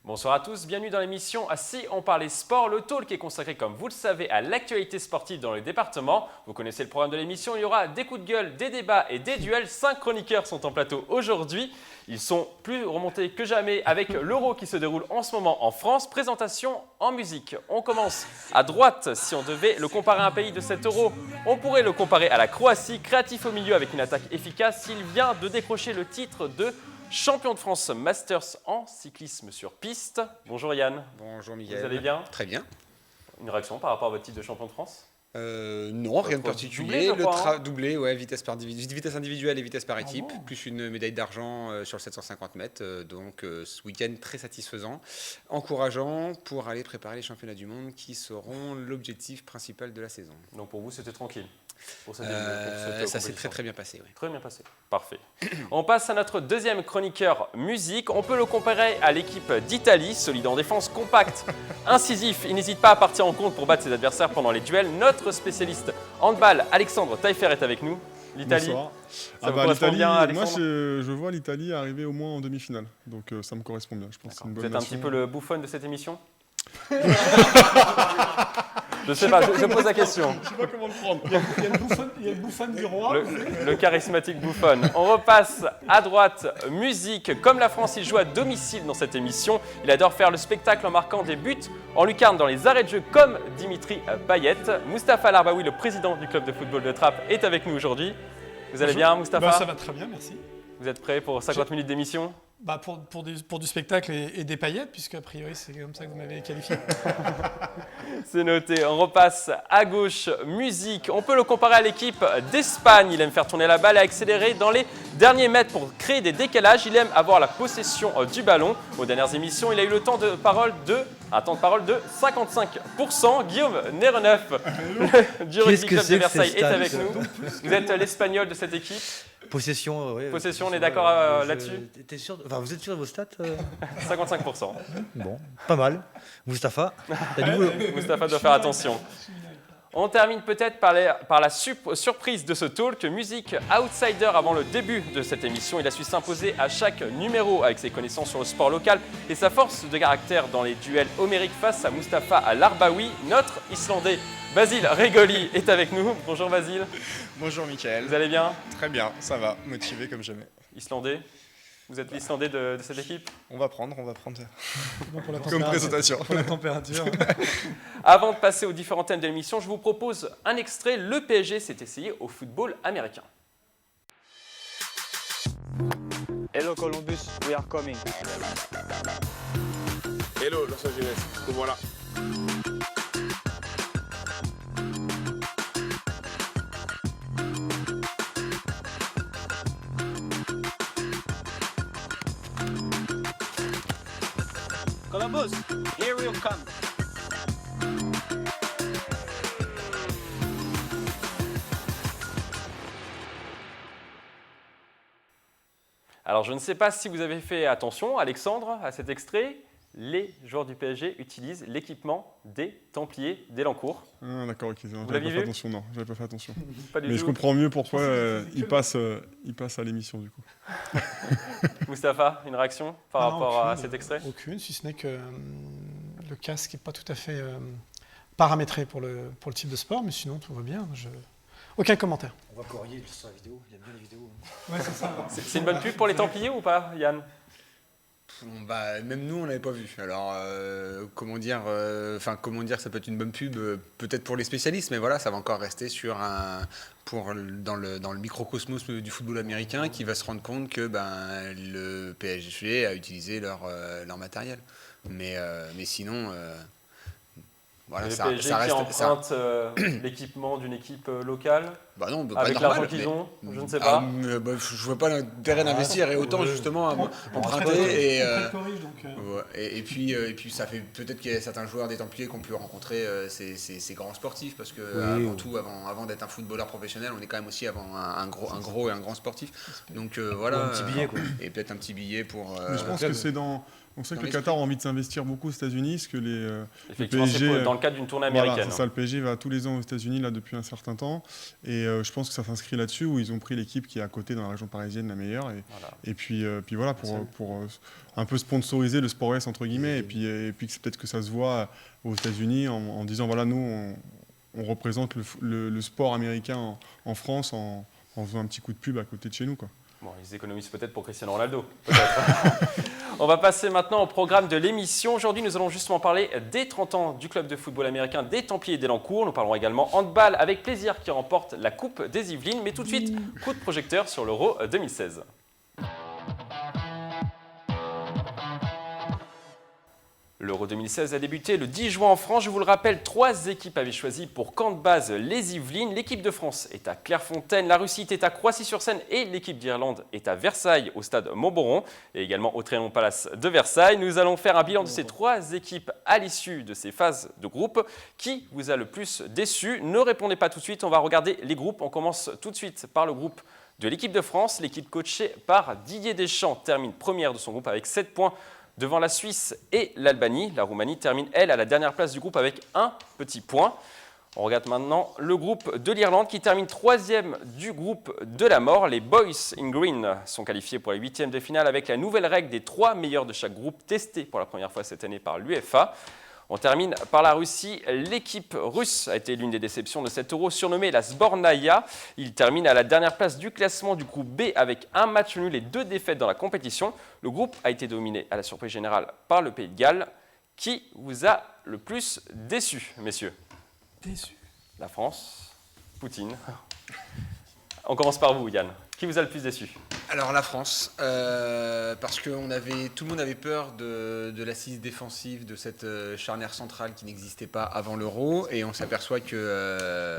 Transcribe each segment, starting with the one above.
Bonsoir à tous, bienvenue dans l'émission Si on parlait sport, le talk est consacré, comme vous le savez, à l'actualité sportive dans le département. Vous connaissez le programme de l'émission, il y aura des coups de gueule, des débats et des duels. 5 chroniqueurs sont en plateau aujourd'hui. Ils sont plus remontés que jamais avec l'Euro qui se déroule en ce moment en France. Présentation en musique. On commence à droite. Si on devait le comparer à un pays de cet Euro, on pourrait le comparer à la Croatie. Créatif au milieu avec une attaque efficace, il vient de décrocher le titre de champion de France Masters en cyclisme sur piste. Bonjour Yann. Bonjour Miguel. Vous allez bien? Très bien. Une réaction par rapport à votre titre de champion de France? Non, rien de particulier. Doublé, ouais, vitesse individuelle et vitesse par équipe, plus une médaille d'argent sur le 750 mètres. Donc ce week-end très satisfaisant, encourageant pour aller préparer les championnats du monde qui seront l'objectif principal de la saison. Donc pour vous, c'était tranquille? Ça s'est très bien passé. Oui. Très bien passé, parfait. On passe à notre deuxième chroniqueur musique. On peut le comparer à l'équipe d'Italie, solide en défense, compact, incisif. Il n'hésite pas à partir en compte pour battre ses adversaires pendant les duels. Notre spécialiste handball, Alexandre Taillefer, est avec nous. L'Italie, ça vous correspond bien, Alexandre? Moi, je vois l'Italie arriver au moins en demi-finale. Donc ça me correspond bien. Je pense que c'est une bonne Vous êtes nation. un petit peu le bouffon de cette émission? Je sais pas, je pose la question. Je sais pas comment le prendre. Il y a le bouffon du roi. Le charismatique bouffon. On repasse à droite, musique. Comme la France, il joue à domicile dans cette émission. Il adore faire le spectacle en marquant des buts en lucarne dans les arrêts de jeu comme Dimitri Payet. Mustapha Larbaoui, le président du club de football de Trappes, est avec nous aujourd'hui. Vous allez bien, Mustapha? Ça va très bien, merci. Vous êtes prêt pour 50 minutes d'émission? Pour du spectacle et des paillettes, puisque a priori c'est comme ça que vous m'avez qualifié. C'est noté. On repasse à gauche, musique. On peut le comparer à l'équipe d'Espagne. Il aime faire tourner la balle et accélérer dans les derniers mètres pour créer des décalages. Il aime avoir la possession du ballon. Aux dernières émissions, il a eu un temps de parole de 55%. Guillaume Nereneuf, du Rugby Club de Versailles, est avec nous. Vous êtes l'espagnol de cette équipe. Possession, oui. Possession, on est d'accord là-dessus? T'es sûr, vous êtes sûr de vos stats 55%. Bon, pas mal. Mustapha, t'as du boulot. Mustapha doit faire attention. On termine peut-être par la surprise de ce talk. Musique outsider avant le début de cette émission. Il a su s'imposer à chaque numéro avec ses connaissances sur le sport local et sa force de caractère dans les duels homériques face à Mustapha Larbaoui. Notre Islandais Basile Regoli est avec nous. Bonjour Basile. Bonjour Mickaël. Vous allez bien? Très bien, ça va, motivé comme jamais. Islandais? Vous êtes l'Islandais de cette équipe? On va prendre Bon, comme présentation. Pour la température. Avant de passer aux différents thèmes de l'émission, je vous propose un extrait. Le PSG s'est essayé au football américain. Hello Columbus, we are coming. Hello Los Angeles, nous voilà. Columbus, here we'll come. Alors, je ne sais pas si vous avez fait attention, Alexandre, à cet extrait. Les joueurs du PSG utilisent l'équipement des Templiers d'Elancourt. Ah, d'accord, ok. Vous l'aviez vu? Attention, non, j'avais pas fait attention. Pas du Mais tout. je comprends mieux pourquoi il passe à l'émission du coup. Mustapha, une réaction par rapport à cet extrait? Aucune, si ce n'est que le casque n'est pas tout à fait paramétré pour le type de sport, mais sinon tout va bien. Aucun commentaire. On voit Corrier sur la vidéo, il aime bien les vidéos. Ouais, c'est ça. C'est une bonne pub pour les Templiers ou pas, Yann? Même nous, on l'avait pas vu. Alors, comment dire, ça peut être une bonne pub, peut-être pour les spécialistes, mais voilà, ça va encore rester dans le microcosmos du football américain qui va se rendre compte que le PSG a utilisé leur matériel. Mais sinon, voilà, le ça PSG reste. qui emprunte l'équipement d'une équipe locale? Bah non, avec l'argent qu'ils ont, je ne sais pas. Je vois pas l'intérêt d'investir et autant justement emprunter et puis ça fait peut-être qu'il y a certains joueurs des Templiers qui ont pu rencontrer ces grands sportifs parce que avant tout, avant d'être un footballeur professionnel, on est quand même aussi avant un gros et un grand sportif. Donc voilà. Un petit billet quoi. Et peut-être un petit billet pour. Mais je pense que c'est dans On sait Dans que le l'esprit. Qatar a envie de s'investir beaucoup aux États-Unis, ce que le Effectivement, c'est PSG, dans le cadre d'une tournée voilà, américaine. c'est ça, le PSG va tous les ans aux États-Unis là depuis un certain temps, et je pense que ça s'inscrit là-dessus où ils ont pris l'équipe qui est à côté dans la région parisienne la meilleure, Voilà. et puis voilà pour un peu sponsoriser le sport S entre guillemets, et puis que c'est peut-être que ça se voit aux États-Unis en disant voilà nous on représente le sport américain en France en faisant un petit coup de pub à côté de chez nous quoi. Bon, ils économisent peut-être pour Cristiano Ronaldo. On va passer maintenant au programme de l'émission. Aujourd'hui, nous allons justement parler des 30 ans du club de football américain des Templiers d'Elancourt. Nous parlerons également handball avec plaisir qui remporte la Coupe des Yvelines. Mais tout de suite, coup de projecteur sur l'Euro 2016. L'Euro 2016 a débuté le 10 juin en France. Je vous le rappelle, 3 équipes avaient choisi pour camp de base les Yvelines. L'équipe de France est à Clairefontaine, la Russie est à Croissy-sur-Seine et l'équipe d'Irlande est à Versailles au stade Montboron et également au Trianon Palace de Versailles. Nous allons faire un bilan de ces 3 équipes à l'issue de ces phases de groupe. Qui vous a le plus déçu? Ne répondez pas tout de suite, on va regarder les groupes. On commence tout de suite par le groupe de l'équipe de France. L'équipe coachée par Didier Deschamps termine première de son groupe avec 7 points. Devant la Suisse et l'Albanie, la Roumanie termine, elle, à la dernière place du groupe avec un petit point. On regarde maintenant le groupe de l'Irlande qui termine 3e du groupe de la mort. Les Boys in Green sont qualifiés pour les 8e de finale avec la nouvelle règle des 3 meilleurs de chaque groupe testée pour la première fois cette année par l'UEFA. On termine par la Russie. L'équipe russe a été l'une des déceptions de cet Euro, surnommée la Sbornaïa. Il termine à la dernière place du classement du groupe B avec un match nul et 2 défaites dans la compétition. Le groupe a été dominé à la surprise générale par le Pays de Galles. Qui vous a le plus déçu, messieurs? Déçu. La France, Poutine. On commence par vous, Yann. Qui vous a le plus déçu? Alors la France, parce que tout le monde avait peur de l'assise défensive de cette charnière centrale qui n'existait pas avant l'Euro, et on s'aperçoit que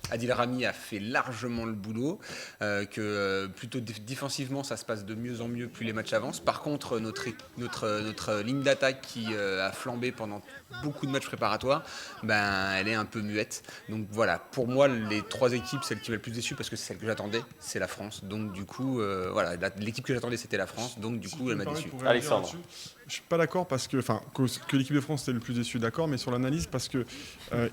Adil Rami a fait largement le boulot, que plutôt défensivement ça se passe de mieux en mieux plus les matchs avancent. Par contre notre ligne d'attaque qui a flambé pendant beaucoup de matchs préparatoires, elle est un peu muette. Donc voilà, pour moi les 3 équipes, celle qui m'a le plus déçu parce que c'est celle que j'attendais, c'est la France. Donc du coup, voilà, l'équipe que j'attendais c'était la France, donc du coup elle m'a déçu. Alexandre. Je suis pas d'accord parce que l'équipe de France était le plus déçu, d'accord, mais sur l'analyse parce que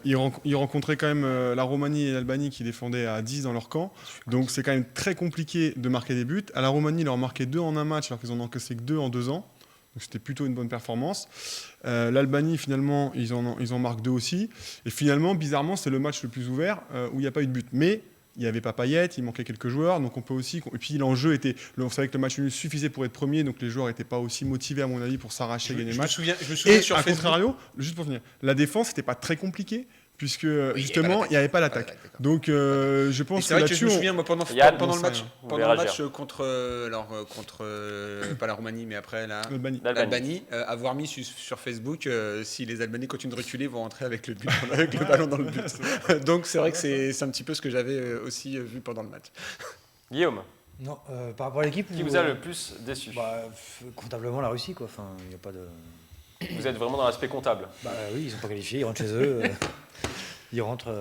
ils rencontraient quand même la Roumanie et l'Albanie qui défendaient à 10 dans leur camp, donc c'est quand même très compliqué de marquer des buts. À la Roumanie, ils leur marquaient 2 en un match alors qu'ils en ont encaissé que 2 en 2 ans. Donc c'était plutôt une bonne performance. L'Albanie, finalement, ils en marquent 2 aussi. Et finalement, bizarrement, c'est le match le plus ouvert où il n'y a pas eu de but. Mais il n'y avait pas Payet, il manquait quelques joueurs, donc on peut aussi. Et puis l'enjeu était, on savait que le match nul suffisait pour être premier, donc les joueurs n'étaient pas aussi motivés à mon avis pour s'arracher, gagner le match. Je me souviens Et sur à Facebook. contrario, juste pour finir, la défence n'était pas très compliquée. Puisque justement, il n'y avait avait pas l'attaque. Donc je pense que là-dessus, je me souviens, moi, pendant Yann, le match, vous pendant voulez le match réagir. contre pas la Roumanie, mais après l'Albanie. l'Albanie, avoir mis sur Facebook si les Albanais continuent de reculer, vont rentrer avec le ballon dans le but. Donc c'est vrai que c'est un petit peu ce que j'avais aussi vu pendant le match. Guillaume, Non, par rapport à l'équipe. qui vous a le plus déçu? Comptablement la Russie, quoi. Enfin, il n'y a pas de. Vous êtes vraiment dans l'aspect comptable. Bah oui, ils sont pas qualifiés, ils rentrent chez eux. Ils rentrent.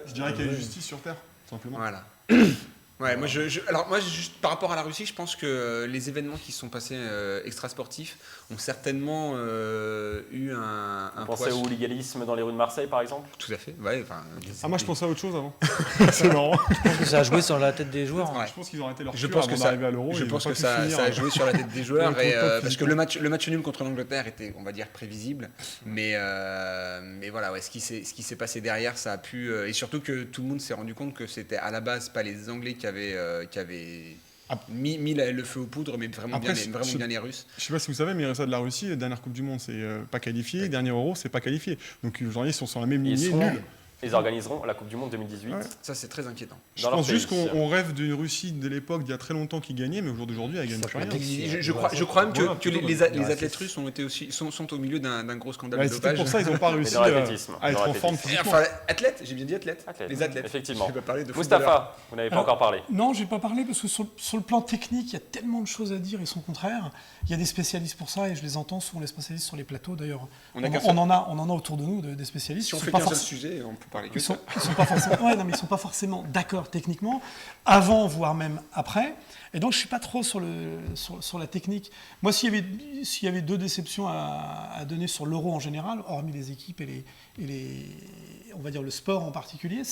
Je dirais qu'il y a une justice sur Terre, simplement. Voilà. Ouais, moi, juste par rapport à la Russie, je pense que les événements qui se sont passés extrasportifs ont certainement eu un Vous pensez poids. au hooliganisme dans les rues de Marseille, par exemple? Tout à fait. Ouais, Moi, je pensais à autre chose avant. C'est marrant. Je pense que ça a joué sur la tête des joueurs. Ouais. Je pense qu'ils ont arrêté leur Je cure pense que avant ça, d'arriver à l'Euro. je ils pense ont que pas pu ça, finir. ça a joué sur la tête des joueurs, Ouais, parce que le match nul contre l'Angleterre était, on va dire, prévisible. Mais voilà, ouais, ce qui s'est passé derrière, ça a pu. Et surtout que tout le monde s'est rendu compte que c'était à la base pas les Anglais qui avaient mis le feu aux poudres, mais vraiment Après, bien les Russes. Je sais pas si vous savez, mais ça de la Russie, dernière Coupe du Monde, c'est pas qualifié. Dernier Euro, c'est pas qualifié. Donc aujourd'hui, ils sont sur la même lignée, nuls. Ils organiseront la Coupe du Monde 2018. Ouais. Ça, c'est très inquiétant. Je pense juste qu'on rêve d'une Russie de l'époque d'il y a très longtemps qui gagnait, mais au jour d'aujourd'hui, elle gagne plus rien. Je crois même Voilà, que les athlètes russes sont au milieu d'un gros scandale de C'est peut-être dopage. pour ça qu'ils n'ont pas réussi dans l'athlétisme. à être Dans en forme l'athlétisme. physiquement. Enfin, athlètes, j'ai bien dit athlètes. Athlètes. Les athlètes. Effectivement. Je vais pas parler de footballeurs. Mustapha, vous n'avez pas Alors, encore parlé. Non, je vais pas parler parce que sur le plan technique, il y a tellement de choses à dire et son contraire. Il y a des spécialistes pour ça et je les entends souvent les spécialistes sur les plateaux. D'ailleurs, On a on en a autour de nous des spécialistes. Si on Ils fait sont pas qu'un seul forcément- sujet, Faut parler que Ils ça. sont pas forcément, ouais, non, mais ils sont pas forcément d'accord techniquement, avant, voire même après. Et donc, je suis pas trop sur la technique. Moi, s'il y avait deux déceptions à donner sur l'Euro en général, hormis les équipes et on va dire le sport en particulier,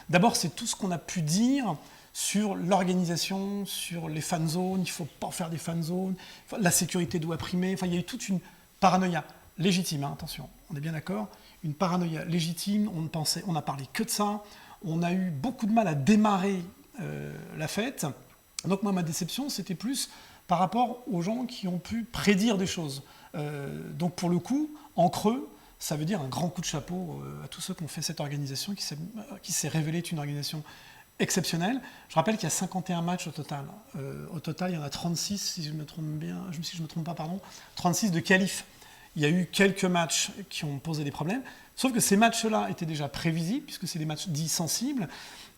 d'abord, c'est tout ce qu'on a pu dire sur l'organisation, sur les fan zones. Il faut pas faire des fan zones. La sécurité doit primer. Enfin, il y a eu toute une paranoïa légitime. Hein, attention, on est bien d'accord. Une paranoïa légitime. On a parlé que de ça. On a eu beaucoup de mal à démarrer la fête. Donc moi, ma déception, c'était plus par rapport aux gens qui ont pu prédire des choses. Donc pour le coup, en creux, ça veut dire un grand coup de chapeau à tous ceux qui ont fait cette organisation, qui s'est révélée être une organisation exceptionnelle. Je rappelle qu'il y a 51 matchs au total. Au total, il y en a 36, si je me trompe pas, 36 de qualif. Il y a eu quelques matchs qui ont posé des problèmes, sauf que ces matchs-là étaient déjà prévisibles, puisque c'est des matchs dits sensibles.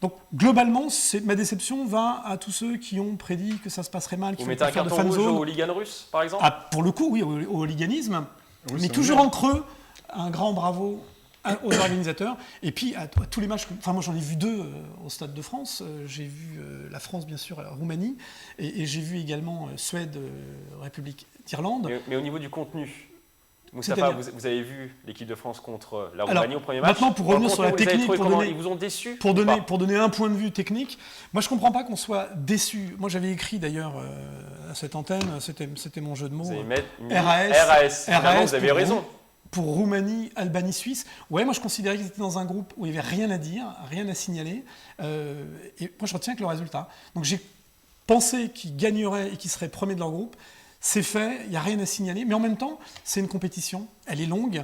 Donc, globalement, ma déception va à tous ceux qui ont prédit que ça se passerait mal, qui Vous vont mettez un pas faire de carton fan rouge zone. au hooligan russe, par exemple? Ah, pour le coup, oui, au hooliganisme. Oui, Mais c'est toujours vrai. en creux, un grand bravo aux organisateurs. Et puis, à tous les matchs, enfin moi j'en ai vu 2 au Stade de France. J'ai vu la France, bien sûr, la Roumanie. Et j'ai vu également Suède, République d'Irlande. Mais au niveau du contenu, Moustapha, C'est-à-dire vous avez vu l'équipe de France contre la Alors, Roumanie au premier match. maintenant, pour revenir sur la technique, Ils vous ont déçu Pour ou pas donner un point de vue technique, moi je comprends pas qu'on soit déçu. Moi j'avais écrit d'ailleurs à cette antenne, c'était mon jeu de mots. Vous avez mis RAS. Finalement, vous avez pour raison. Pour Roumanie, Albanie, Suisse. Ouais, moi je considérais qu'ils étaient dans un groupe où il n'y avait rien à dire, rien à signaler. Et moi je retiens que le résultat. Donc j'ai pensé qu'ils gagneraient et qu'ils seraient premiers de leur groupe. C'est fait, il n'y a rien à signaler. Mais en même temps, c'est une compétition, elle est longue.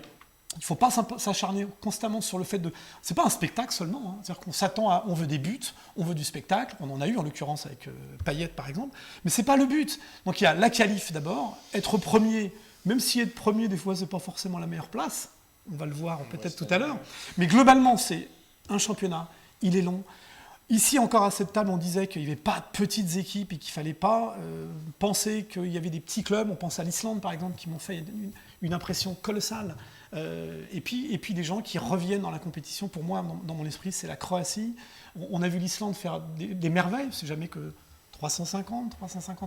Il ne faut pas s'acharner constamment sur le fait de... C'est pas un spectacle seulement. Hein. C'est-à-dire qu'on s'attend à... On veut des buts, on veut du spectacle. On en a eu en l'occurrence avec Payet par exemple. Mais ce n'est pas le but. Donc il y a la qualif d'abord, être premier, même si être premier des fois ce n'est pas forcément la meilleure place. On va le voir peut-être tout à l'heure. Mais globalement, c'est un championnat, il est long. Ici encore à cette table, on disait qu'il n'y avait pas de petites équipes et qu'il ne fallait pas penser qu'il y avait des petits clubs. On pense à l'Islande par exemple qui m'ont fait une impression colossale. Et puis des gens qui reviennent dans la compétition. Pour moi, dans mon esprit, c'est la Croatie. On a vu l'Islande faire des merveilles. C'est jamais que 350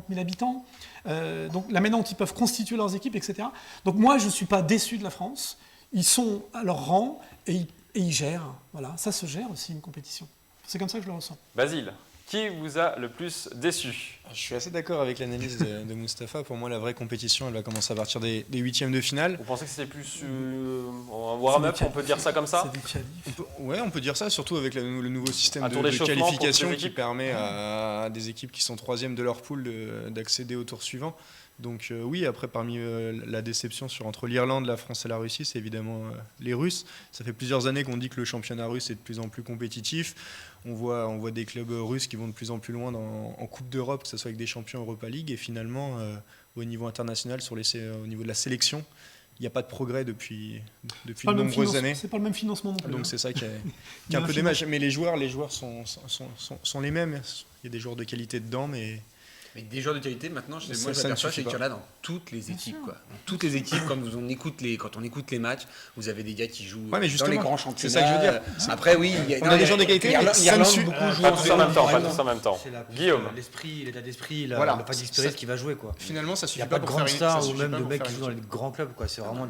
000 habitants. Donc là maintenant, ils peuvent constituer leurs équipes, etc. Donc moi, je ne suis pas déçu de la France. Ils sont à leur rang et ils gèrent. Voilà, ça se gère aussi une compétition. C'est comme ça que je le ressens. Basile, qui vous a le plus déçu? Je suis assez d'accord avec l'analyse de Moustapha. Pour moi, la vraie compétition, elle va commencer à partir des huitièmes de finale. Vous pensez que c'était plus un warm-up, on peut dire ça comme ça? C'est du qualif. On peut dire ça, surtout avec le nouveau système Un tour de d'échauffement qualification pour toutes les qui équipes. permet à des équipes qui sont troisièmes de leur poule d'accéder au tour suivant. Donc oui, après, parmi la déception entre l'Irlande, la France et la Russie, c'est évidemment les Russes. Ça fait plusieurs années qu'on dit que le championnat russe est de plus en plus compétitif. On voit des clubs russes qui vont de plus en plus loin en Coupe d'Europe, que ce soit avec des champions Europa League. Et finalement, au niveau international, au niveau de la sélection, il n'y a pas de progrès depuis de nombreuses années. C'est pas le même financement non plus. Donc c'est ça qui est un peu dommage. Mais les joueurs sont les mêmes. Il y a des joueurs de qualité dedans, mais des joueurs de qualité, maintenant, moi, Ça je ne m'aperçois suffit qu'il y en pas. a dans toutes les équipes. Quoi. Dans toutes les équipes, quand on écoute les matchs, vous avez des gars qui jouent Ouais, mais dans justement, les grands c'est championnats. ça que je veux dire. Après, oui, On a des gens de qualité, mais ça ne l'Irlande, suit- beaucoup jouent Pas tous en même temps, par pas exemple. tous en même temps. C'est Guillaume. l'esprit, l'état d'esprit, Voilà. le pas d'expérience qui va jouer, quoi. finalement, ça Il n'y suffit a pas pas de pour grandes faire stars ça ou suffit même pas de pour mecs faire qui une jouent dans les équipe. grands clubs, quoi. C'est vraiment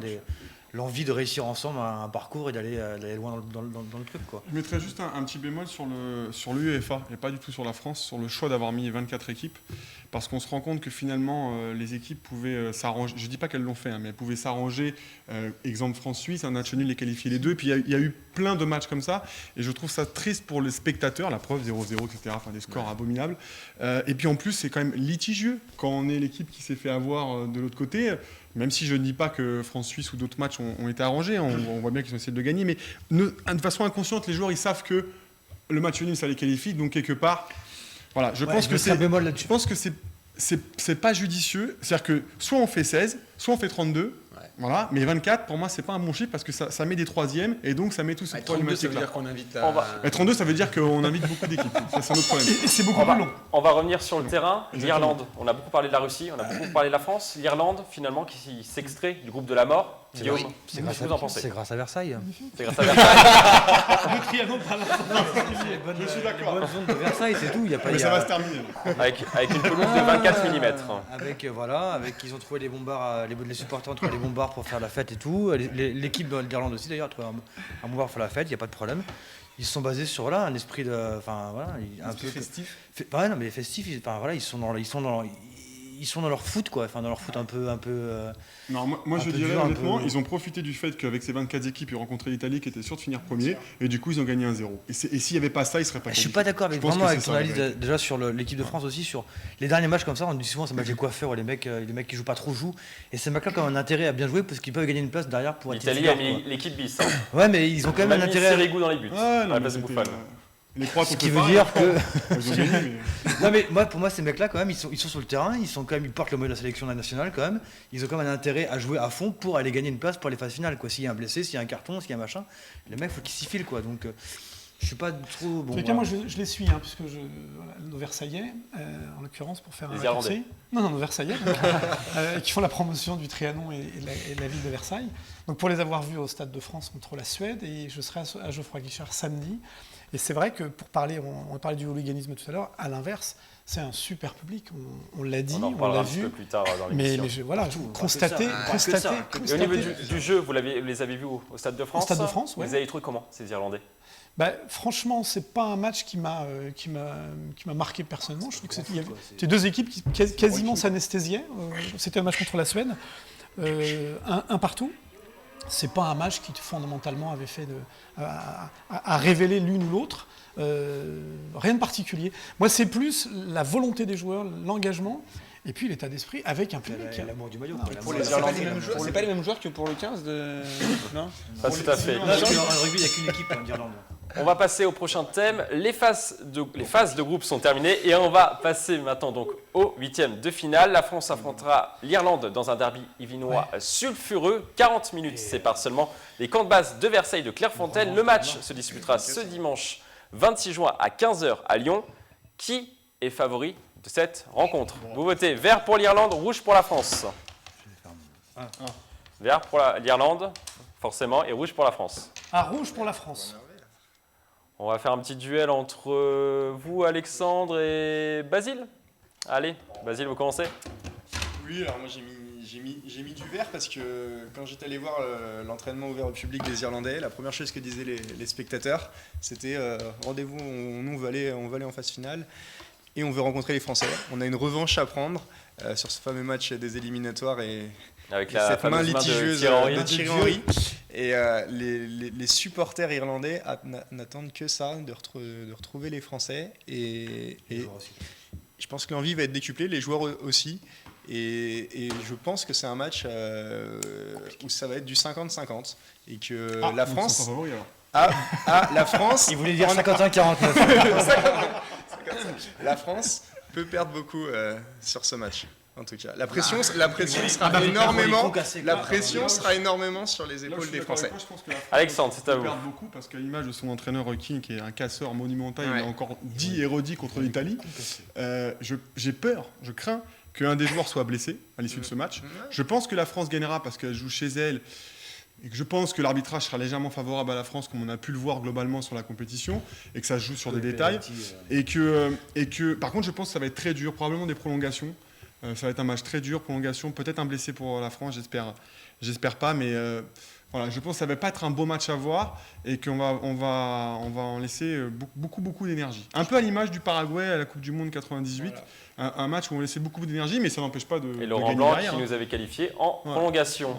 l'envie de réussir ensemble un parcours et d'aller loin dans le truc, quoi. Je mettrais juste un petit bémol sur l'UEFA et pas du tout sur la France, sur le choix d'avoir mis 24 équipes, parce qu'on se rend compte que finalement les équipes pouvaient s'arranger, je ne dis pas qu'elles l'ont fait, hein, mais elles pouvaient s'arranger, exemple France-Suisse, un match nul, les qualifier les deux, et puis il y a eu plein de matchs comme ça, et je trouve ça triste pour les spectateurs, la preuve 0-0, etc., enfin des scores abominables, et puis en plus c'est quand même litigieux quand on est l'équipe qui s'est fait avoir de l'autre côté. Même si je ne dis pas que France-Suisse ou d'autres matchs ont été arrangés, hein, on voit bien qu'ils ont essayé de le gagner, mais de façon inconsciente, les joueurs ils savent que le match nul ça les qualifie, donc quelque part, voilà, je pense que je pense que c'est pas judicieux, c'est-à-dire que soit on fait 16, soit on fait 32, voilà, mais 24 pour moi c'est pas un bon chiffre parce que ça met des troisièmes et donc ça met tous ces 32, ça veut problématiques-là. dire qu'on invite Et 32 ça veut dire qu'on invite beaucoup d'équipes, ça c'est un autre problème. Et c'est beaucoup plus long. On va revenir sur le terrain. Exactement. L'Irlande, on a beaucoup parlé de la Russie, on a beaucoup parlé de la France. L'Irlande, finalement, qui s'extrait du groupe de la mort. Guillaume, C'est qu'est-ce grâce, que vous en pensez? c'est grâce à Versailles. C'est grâce à Versailles. Le Trianon par là. Je suis d'accord. Les bonnes zones de Versailles, c'est tout. Il y a pas. Mais il y ça a- va se terminer. avec une pelouse de 24 mm. Avec ils ont trouvé les bombards, les supporters ont trouvé les bombards pour faire la fête et tout. L'équipe d'Irlande aussi d'ailleurs a trouvé un bombard pour faire la fête, il n'y a pas de problème. Ils se sont basés sur là un esprit de, enfin voilà, un peu festif. Ouais, non mais festif. Enfin voilà, ils sont dans leur foot quoi, enfin dans leur foot un peu. Non, moi Un je peu dirais dur, un honnêtement, peu- ils ont profité du fait qu'avec ces 24 équipes, ils rencontraient l'Italie qui était sûre de finir premier, et du coup ils ont gagné 1-0. Et s'il n'y avait pas ça, ils seraient pas Je suis qualifiés. pas d'accord Je avec pense vraiment que avec c'est ton ça, la analyse vérité. déjà sur l'équipe de France aussi, sur les derniers matchs comme ça, on dit souvent c'est match des coiffeurs où les mecs qui jouent pas trop jouent, et ces mecs-là quand même un intérêt à bien jouer parce qu'ils peuvent gagner une place derrière pour être L'Italie a titulaire, mis quoi. l'équipe bis. Ouais mais ils ont quand même un intérêt. Sirigu dans les buts. Ouais, à non, la mais place de c'était, Buffon. les Croates Ce ont qui fait veut pareil, dire que ils ont gagné, mais... non mais moi pour moi ces mecs-là quand même ils sont sur le terrain, ils portent le maillot de la sélection nationale quand même, ils ont quand même un intérêt à jouer à fond pour aller gagner une place pour les phases finales quoi. S'il y a un blessé, s'il y a un carton, s'il y a un machin, les mecs faut qu'ils s'y filent quoi. Donc je suis pas trop bon. En tout cas, moi, je les suis, puisque nos Versaillais, en l'occurrence, pour faire un Les Irlandais. raccourci. Non, nos Versaillais, donc, qui font la promotion du Trianon et de la ville de Versailles. Donc, pour les avoir vus au Stade de France contre la Suède, et je serai à Geoffroy Guichard samedi. Et c'est vrai que pour parler, on parlait du hooliganisme tout à l'heure, à l'inverse, c'est un super public. On l'a dit, On en on parlera l'a un petit peu vu. plus tard dans Mais l'émission. voilà, constater. Et au niveau du jeu, vous les avez vus au Stade de France? Au Stade de France, ouais. Vous avez trouvé comment, ces Irlandais? Bah, franchement, c'est pas un match qui m'a marqué personnellement. Je trouve que c'était deux équipes qui quasiment s'anesthésiaient. C'était un match contre la Suède, un partout. C'est pas un match qui fondamentalement avait fait à révéler l'une ou l'autre. Rien de particulier. Moi, c'est plus la volonté des joueurs, l'engagement. Et puis l'état d'esprit avec un public. L'amour du maillot. Pour les Irlandais, c'est pas les mêmes joueurs que pour le 15 de... Non. Pas tout à fait. En rugby, il n'y a qu'une équipe d'Irlande. On va passer au prochain thème. Les phases de groupe sont terminées et on va passer maintenant donc au 8e de finale. La France affrontera l'Irlande dans un derby yvinois sulfureux. 40 minutes séparent seulement les camps de base de Versailles de Clairefontaine. Le match se disputera ce dimanche 26 juin à 15h à Lyon. Qui est favori de cette rencontre? Vous votez vert pour l'Irlande, rouge pour la France. Vert pour l'Irlande, forcément, et rouge pour la France. Ah, rouge pour la France. On va faire un petit duel entre vous, Alexandre, et Basile. Allez, Basile, vous commencez. Oui, alors moi j'ai mis du vert parce que quand j'étais allé voir l'entraînement ouvert au public des Irlandais, la première chose que disaient les spectateurs, c'était rendez-vous, on va aller en phase finale et on veut rencontrer les Français. On a une revanche à prendre sur ce fameux match des éliminatoires et Avec la cette main fameuse main de litigieuse Thierry Henry. de Thierry Henry. Et les supporters irlandais n'attendent que ça, de retrouver les Français. Et je pense que l'envie va être décuplée, les joueurs aussi. Et je pense que c'est un match où ça va être du 50-50. Et que la France... la France... Il voulait dire 51-49. La France peut perdre beaucoup sur ce match. En tout cas, la pression sera énormément sur les épaules des Français. Alexandre, c'est à vous. Il perd beaucoup parce qu'à l'image de son entraîneur King, qui est un casseur monumental, Ouais. il a encore dit et redit contre l'Italie. J'ai peur, je crains qu'un des joueurs soit blessé à l'issue de ce match. Je pense que la France gagnera parce qu'elle joue chez elle et que je pense que l'arbitrage sera légèrement favorable à la France, comme on a pu le voir globalement sur la compétition, et que ça se joue sur des détails. Et que, par contre, je pense que ça va être très dur, probablement des prolongations. Ça va être un match très dur, prolongation, peut-être un blessé pour la France, j'espère pas, mais voilà, je pense que ça va pas être un beau match à voir et qu'on va en laisser beaucoup d'énergie. Un peu à l'image du Paraguay à la Coupe du Monde 98, un match où on laissait beaucoup d'énergie, mais ça n'empêche pas de Et Laurent gagner Blanc derrière, qui hein. nous avait qualifié en prolongation.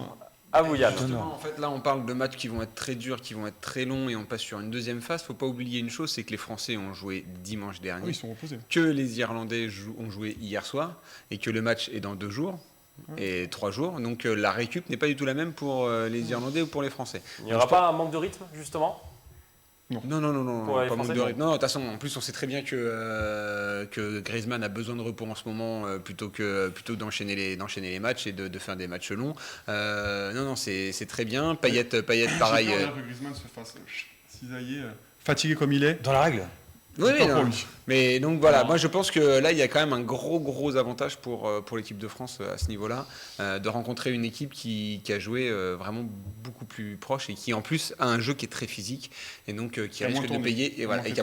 À vous, Yann. Justement, en fait, là, on parle de matchs qui vont être très durs, qui vont être très longs, et on passe sur une deuxième phase. Faut pas oublier une chose, c'est que les Français ont joué dimanche dernier, Oui, ils sont reposés. que les Irlandais ont joué hier soir, et que le match est dans 2 jours et 3 jours. Donc la récup n'est pas du tout la même pour les Irlandais ou pour les Français. Il n'y aura pas un manque de rythme, justement? Non, Pour les pas manque Français, de non. rythme. Non, de toute façon, en plus, on sait très bien que Griezmann a besoin de repos en ce moment plutôt que d'enchaîner les matchs et de faire des matchs longs. Non, c'est très bien. Payet, pareil. J'ai peur que Griezmann se fasse cisailler, fatigué comme il est. Dans la règle. Oui, Pas non. pour lui. Mais donc voilà, moi je pense que là il y a quand même un gros avantage pour l'équipe de France à ce niveau-là, de rencontrer une équipe qui a joué vraiment beaucoup plus proche et qui en plus a un jeu qui est très physique et donc qui a risque moins de tourné. payer et voilà, Moins et fait qui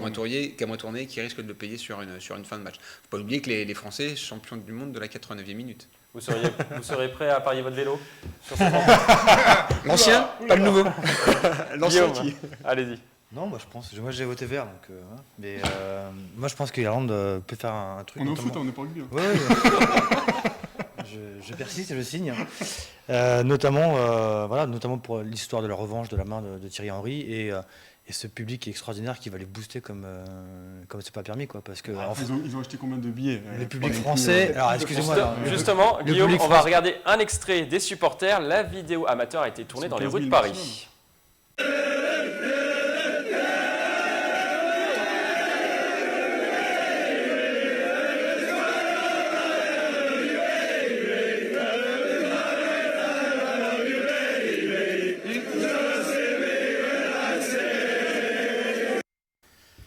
a moins tourné, qui risque de le payer sur une fin de match. Faut pas oublier que les Français champions du monde de la 89e minute. Vous serez prêt à parier votre vélo sur cette rencontre? L'ancien, pas le nouveau. L'ancien Guillaume, qui. allez-y. Non, moi j'ai voté vert, donc, voilà. Mais moi je pense que l'Irlande peut faire un truc. On est au notamment- foot, on n'est pas au rugby. Ouais, ouais. je persiste et je signe. Notamment pour l'histoire de la revanche de la main de Thierry Henry et ce public qui est extraordinaire qui va les booster comme c'est pas permis, quoi. Parce que en fait, Ils ont acheté combien de billets le public français. Alors excusez-moi. alors, Justement, le Guillaume, public on va français- regarder un extrait des supporters. La vidéo amateur a été tournée dans les 15 rues de 000 Paris. maximum.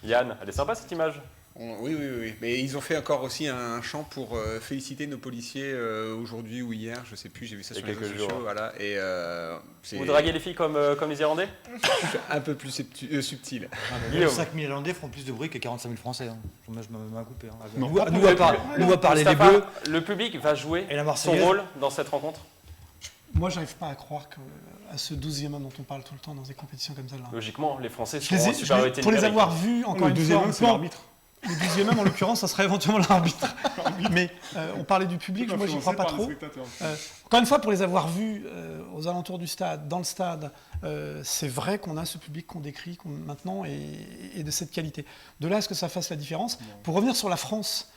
Yann, elle est sympa cette image. Oui. Mais ils ont fait encore aussi un chant pour féliciter nos policiers aujourd'hui ou hier, je sais plus, j'ai vu ça Il y sur a les réseaux quelques sociaux. jours. Voilà, et c'est Vous draguez les filles comme les Irlandais? un peu plus subtil. Guillaume. 5 000 Irlandais feront plus de bruit que 45 000 Français. Hein. Moi, je m'en à couper. Hein. Non. Nous, va parler des Mustapha, Bleus le public va jouer et la son Marseillaise. rôle dans cette rencontre. Moi, j'arrive pas à croire à ce 12e homme dont on parle tout le temps dans des compétitions comme celle-là. Logiquement, les Français Je sont les ai- en supériorité pour les numérique. avoir vus, encore Le une deuxième fois, homme, c'est l'arbitre. le 12e homme, en l'occurrence, ça serait éventuellement l'arbitre. Mais on parlait du public, moi, j'y crois pas trop. Encore une fois, pour les avoir vus aux alentours du stade, dans le stade, c'est vrai qu'on a ce public qu'on décrit maintenant et de cette qualité. De là à ce que ça fasse la différence. Pour revenir sur la France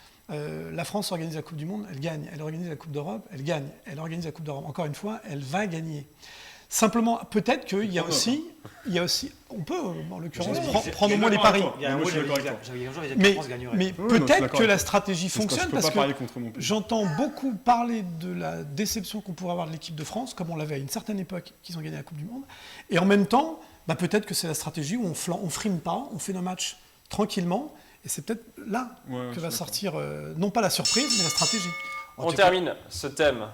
organise la Coupe du Monde, elle gagne. Elle organise la Coupe d'Europe, elle gagne. Elle organise la Coupe d'Europe. Encore une fois, elle va gagner. Simplement, peut-être qu'il y a aussi, on peut, en l'occurrence, prendre au moins les paris. Il y a un Moi, rôle, je suis d'accord avec toi. j'avais un jour, il y a que Mais, la France gagnerait. mais Oui, non, je suis peut-être d'accord que avec la toi. stratégie fonctionne Je peux parce pas que parier contre mon pays. j'entends beaucoup parler de la déception qu'on pourrait avoir de l'équipe de France, comme on l'avait à une certaine époque qu'ils ont gagné la Coupe du Monde. Et en même temps, peut-être que c'est la stratégie où on frime pas, on fait nos matchs tranquillement. Et c'est peut-être là Ouais, que je va suis sortir, non pas la surprise, mais la stratégie. On termine ce thème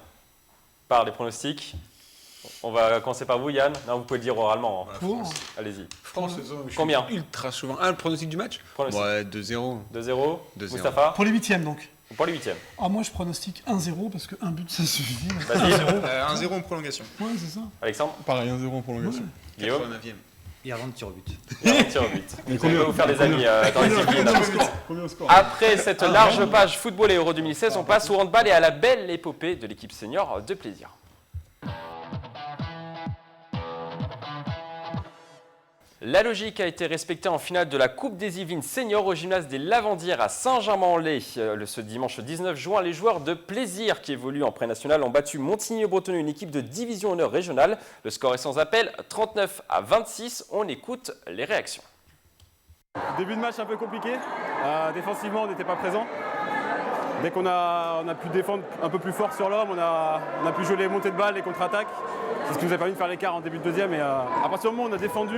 par les pronostics. On va commencer par vous, Yann. Non, vous pouvez le dire oralement. hein. Pour- Allez-y. France, je suis Combien ultra souvent. Ah, le pronostic du match Pronostic. Ouais, 2-0. 2-0. 2-0. Mustapha, Pour les huitièmes, donc. pour les huitièmes. Moi, je pronostique 1-0 parce qu'un but, ça suffit. Vas-y. 1-0 en prolongation. Ouais, c'est ça. Alexandre, Pareil, 1-0 en prolongation. Guillaume, 89e. Irlande tire au but. et on tire au but. Vous allez combien- pas vous faire des amis dans les équipes. Combien au score Après cette large page football et Euro 2016, on passe au handball et à la belle épopée de l'équipe senior de plaisir. La logique a été respectée en finale de la Coupe des Yvelines senior au gymnase des Lavandières à Saint-Germain-en-Laye. Ce dimanche 19 juin, les joueurs de plaisir qui évoluent en pré-national ont battu Montigny-Bretonneux, une équipe de division honneur régionale. Le score est sans appel, 39-26. On écoute les réactions. Début de match un peu compliqué. Défensivement, on n'était pas présent. Dès qu'on a pu défendre un peu plus fort sur l'homme, on a pu jouer les montées de balles, les contre-attaques. C'est ce qui nous a permis de faire l'écart en début de deuxième. Et à partir du moment où on a défendu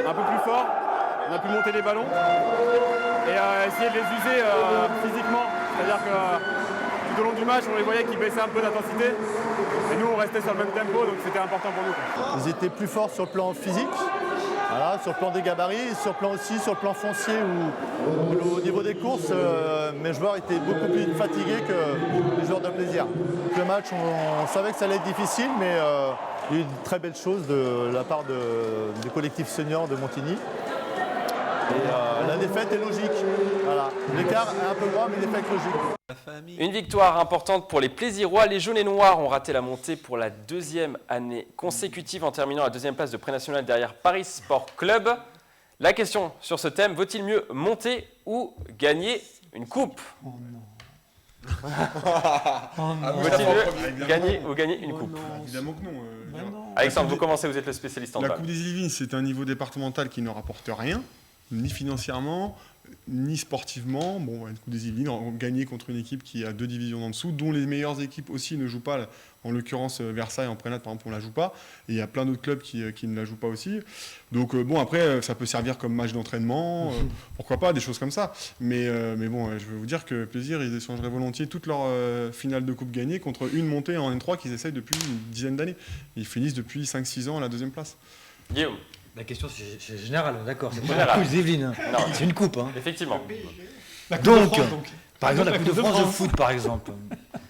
un peu plus fort, on a pu monter les ballons et essayer de les user physiquement. C'est-à-dire que tout au long du match, on les voyait qui baissaient un peu d'intensité. Et nous, on restait sur le même tempo, donc c'était important pour nous. Ils étaient plus forts sur le plan physique, voilà, sur le plan des gabarits, et sur le plan foncier où au niveau des courses, mes joueurs étaient beaucoup plus fatigués que les joueurs de plaisir. Le match, on savait que ça allait être difficile, mais il y a eu de très belles choses de la part du collectif senior de Montigny. Et la défaite est logique. Voilà. L'écart est un peu grand, mais défaite logique. Une victoire importante pour les Plaisirois. Les jaunes et noirs ont raté la montée pour la deuxième année consécutive en terminant à la deuxième place de pré-national derrière Paris Sport Club. La question sur ce thème, vaut-il mieux monter ou gagner une coupe? Vaut-il mieux gagner ou gagner une coupe? Évidemment que non. Ben non. Alexandre, vous commencez, vous êtes le spécialiste en La balle. Coupe des Yvelines, c'est un niveau départemental qui ne rapporte rien. ni financièrement, ni sportivement. Bon, le coup des Yvelines ont gagné contre une équipe qui a 2 divisions en dessous, dont les meilleures équipes aussi ne jouent pas. En l'occurrence, Versailles en prénat, par exemple, on ne la joue pas. Et il y a plein d'autres clubs qui ne la jouent pas aussi. Donc, bon, après, ça peut servir comme match d'entraînement. Pourquoi pas, des choses comme ça. Mais bon, je vais vous dire que Plaisir, ils échangeraient volontiers toutes leurs finales de coupe gagnées contre une montée en N3 qu'ils essayent depuis une dizaine d'années. Ils finissent depuis 5-6 ans à la 2e place. Guillaume. La question, c'est général, d'accord. C'est pas Général. la coupe des Yvelines. Non. C'est une coupe. Hein. Effectivement. La Coupe de Donc, France, donc. par exemple, la Donc, Coupe de France de France. foot, par exemple.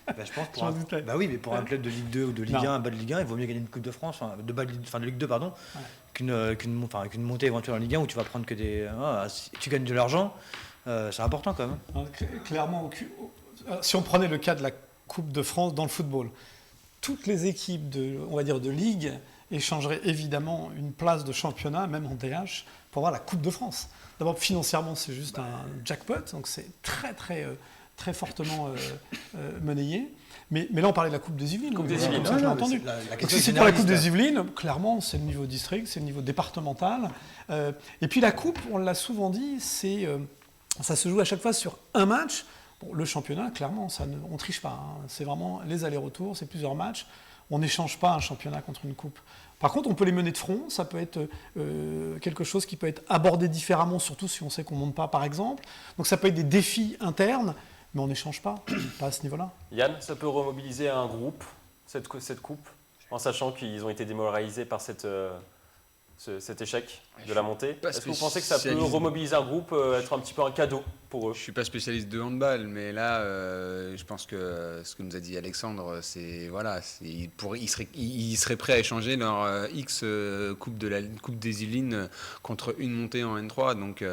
Je pense pour J'en un... doutais. Bah oui, mais pour un club de Ligue 2 ou de Ligue Non. 1, bas de Ligue 1, il vaut mieux gagner une Coupe de France, de Ligue 2, pardon, qu'une montée éventuelle en Ligue 1 où tu vas prendre que des. Si tu gagnes de l'argent, c'est important quand même. Hein, clairement, si on prenait le cas de la Coupe de France dans le football, toutes les équipes on va dire de Ligue échangeraient évidemment une place de championnat, même en DH, pour avoir la Coupe de France. D'abord, financièrement, c'est juste un jackpot, donc c'est très fortement monnayé. Mais là, on parlait de la Coupe des Yvelines. Coupe des comme Yvelines. ça, je l'ai Non, entendu. mais la Donc, question si c'est est pour la Coupe généraliste, des Yvelines, clairement, c'est le niveau district, c'est le niveau départemental. Et puis la Coupe, on l'a souvent dit, ça se joue à chaque fois sur un match. Bon, le championnat, clairement, on ne triche pas. Hein. C'est vraiment les allers-retours, c'est plusieurs matchs. On n'échange pas un championnat contre une coupe. Par contre, on peut les mener de front. Ça peut être quelque chose qui peut être abordé différemment, surtout si on sait qu'on ne monte pas, par exemple. Donc ça peut être des défis internes, mais on n'échange pas à ce niveau-là. Yann, ça peut remobiliser un groupe, cette coupe, en sachant qu'ils ont été démoralisés par cet échec de la montée. Est-ce que vous pensez que ça peut remobiliser un groupe, être un petit peu un cadeau pour eux? Je ne suis pas spécialiste de handball, mais là, je pense que ce que nous a dit Alexandre, c'est voilà, ils seraient prêts à échanger leur X coupe des Yvelines contre une montée en N3. Donc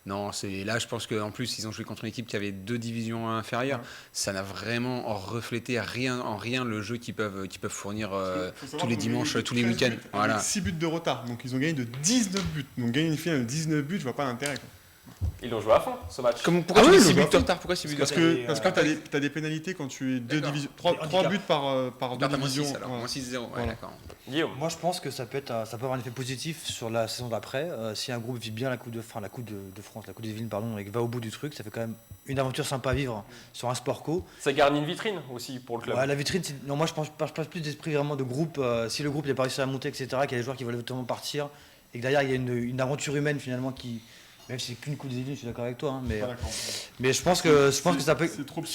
non, là, je pense qu'en plus, ils ont joué contre une équipe qui avait 2 divisions inférieures. Ouais. Ça n'a vraiment reflété en rien le jeu qu'ils peuvent fournir tous les dimanches, tous les week-ends. Voilà. 6 buts de retard, donc ils ont gagné de 19 buts. Donc gagner une finale de 19 buts, je vois pas l'intérêt. Ils l'ont joué à fond, ce match. Pourquoi tu dis 6 buts de retard? Pourquoi 6 buts de retard? Parce que tu as des pénalités quand tu es 2 divisions. 3 buts par 2 divisions. Moins 6-0, ouais, d'accord. Guillaume. Moi, je pense que ça peut avoir un effet positif sur la saison d'après. Si un groupe vit bien la Coupe de France, la Coupe des Yvelines, pardon, et va au bout du truc, ça fait quand même une aventure sympa à vivre sur un sport co. Ça garnit une vitrine aussi pour le club. Ouais, la vitrine, non, moi je pense plus d'esprit vraiment de groupe. Si le groupe n'est pas réussi à monter, etc., qu'il y a des joueurs qui veulent éventuellement partir, et que derrière il y a une aventure humaine finalement qui. Même si c'est qu'une Coupe des Yvelines, je suis d'accord avec toi, hein, mais je pense que ça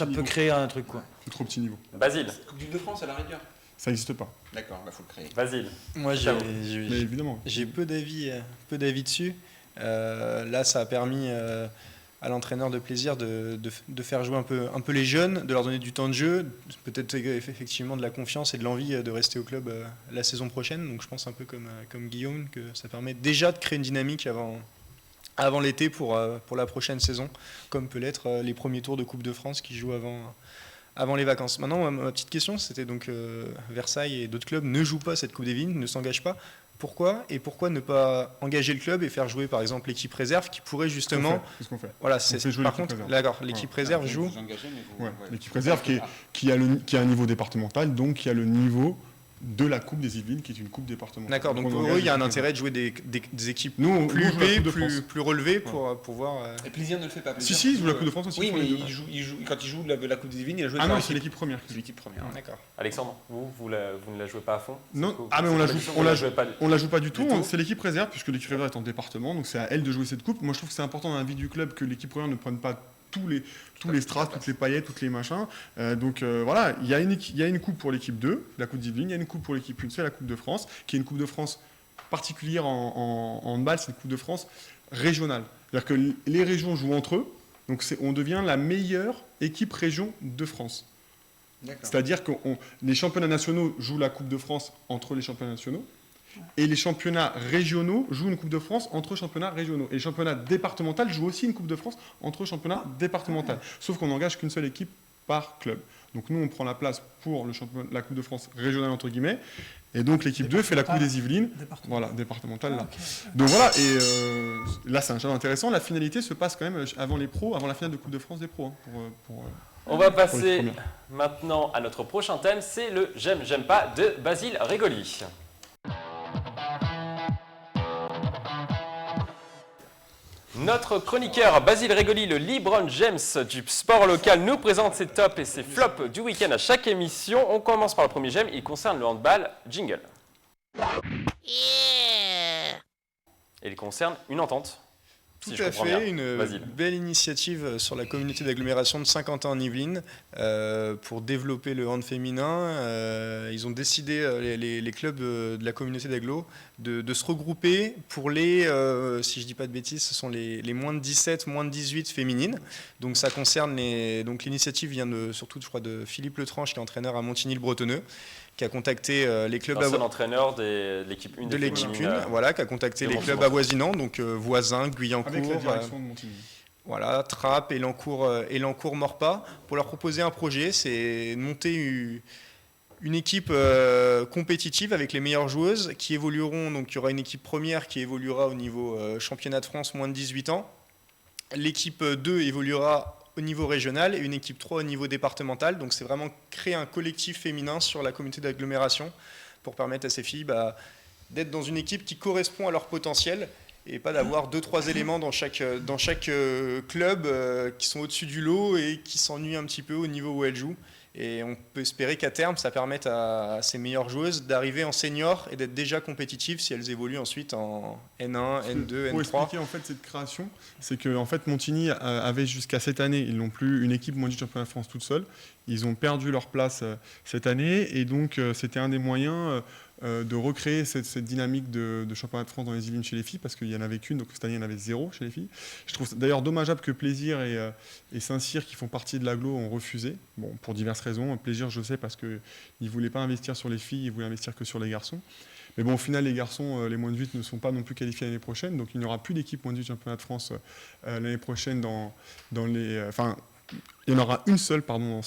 peut créer un truc, quoi. C'est trop petit niveau. Basile. Coupe de France à la rigueur. Ça n'existe pas. D'accord, il faut le créer. Basile. Moi, évidemment. J'ai peu d'avis dessus. Là, ça a permis à l'entraîneur de Plaisir de faire jouer un peu les jeunes, de leur donner du temps de jeu, peut-être effectivement de la confiance et de l'envie de rester au club la saison prochaine. Donc je pense un peu comme Guillaume que ça permet déjà de créer une dynamique avant l'été pour la prochaine saison, comme peut l'être les premiers tours de Coupe de France qui jouent avant les vacances. Maintenant, ma petite question, c'était donc Versailles et d'autres clubs ne jouent pas cette Coupe des Yvelines, ne s'engagent pas. Pourquoi ne pas engager le club et faire jouer par exemple l'équipe réserve qui pourrait justement. C'est ce qu'on fait. Voilà, par contre, d'accord, l'équipe réserve joue. L'équipe réserve qui a un niveau départemental, donc qui a le niveau de la Coupe des Yvelines, qui est une coupe départementale. D'accord, donc pour eux, il y a un intérêt de jouer des équipes plus huppées, plus relevées pour pouvoir. Et Plaisir ne le fait pas. Si, il joue la Coupe de France aussi. Oui, mais quand il joue la Coupe des Yvelines, il a joué. Ah non, c'est l'équipe première. C'est l'équipe première. D'accord. Alexandre, vous ne la jouez pas à fond? Non, mais on la joue pas du tout. C'est l'équipe réserve, puisque l'équipe réserve est en département, donc c'est à elle de jouer cette coupe. Moi, je trouve que c'est important dans la vie du club que l'équipe première ne prenne pas tous les strass, toutes les paillettes, toutes les machins. Donc voilà, il y a une coupe pour l'équipe 2, la Coupe d'Yvelines, il y a une coupe pour l'équipe 1, c'est la Coupe de France, qui est une Coupe de France particulière en handball, c'est une Coupe de France régionale. C'est-à-dire que les régions jouent entre eux, donc on devient la meilleure équipe région de France. C'est-à-dire que les championnats nationaux jouent la Coupe de France entre les championnats nationaux, et les championnats régionaux jouent une Coupe de France entre championnats régionaux. Et les championnats départementaux jouent aussi une Coupe de France entre championnats départementaux. Sauf qu'on n'engage qu'une seule équipe par club. Donc nous, on prend la place pour la Coupe de France régionale, entre guillemets. Et donc l'équipe 2 fait la Coupe des Yvelines. Voilà, départementale. Là. Okay. Donc voilà, et là, c'est un challenge intéressant. La finalité se passe quand même avant les pros, avant la finale de Coupe de France des pros. On va passer maintenant à notre prochain thème. C'est le J'aime, j'aime pas de Basile Rigoli. Notre chroniqueur Basile Régoli, le LeBron James du sport local, nous présente ses tops et ses flops du week-end à chaque émission. On commence par le premier j'aime, il concerne le handball. Jingle. Et il concerne une entente. Tout à fait, une belle initiative sur la communauté d'agglomération de Saint-Quentin en Yvelines pour développer le hand féminin. Ils ont décidé, les clubs de la communauté d'agglo, de se regrouper pour les, si je ne dis pas de bêtises, ce sont les moins de 17, moins de 18 féminines. Donc ça concerne donc l'initiative vient surtout, je crois, de Philippe Letranche, qui est entraîneur à Montigny-le-Bretonneux, qui a contacté les clubs entraîneur de l'équipe 1 de l'équipe 1, voilà, qui a contacté les clubs avoisinants, donc voisins, Guyancourt, avec la direction de Montigny. Voilà, Trappes, Elancourt, Morpas, pour leur proposer un projet, c'est de monter une équipe compétitive avec les meilleures joueuses qui évolueront. Donc il y aura une équipe première qui évoluera au niveau championnat de France moins de 18 ans. L'équipe 2 évoluera au niveau régional et une équipe 3 au niveau départemental. Donc c'est vraiment créer un collectif féminin sur la communauté d'agglomération pour permettre à ces filles d'être dans une équipe qui correspond à leur potentiel et pas d'avoir 2-3 éléments dans chaque club qui sont au-dessus du lot et qui s'ennuient un petit peu au niveau où elles jouent. Et on peut espérer qu'à terme, ça permette à ces meilleures joueuses d'arriver en senior et d'être déjà compétitives si elles évoluent ensuite en N1, N2, N3. Pour expliquer en fait cette création, c'est que en fait Montigny avait jusqu'à cette année, ils n'ont plus une équipe moins du championnat de France toute seule. Ils ont perdu leur place cette année et donc c'était un des moyens de recréer cette dynamique de championnat de France dans les Yvelines chez les filles, parce qu'il n'y en avait qu'une, donc cette année il y en avait 0 chez les filles. Je trouve d'ailleurs dommageable que Plaisir et Saint-Cyr, qui font partie de l'agglo, ont refusé, bon, pour diverses raisons. Plaisir, je sais, parce qu'ils ne voulaient pas investir sur les filles, ils voulaient investir que sur les garçons. Mais bon, au final, les garçons, les moins de 8 ne sont pas non plus qualifiés l'année prochaine, donc il n'y aura plus d'équipe moins de 8 championnat de France l'année prochaine dans les... il y en aura une seule, pardon,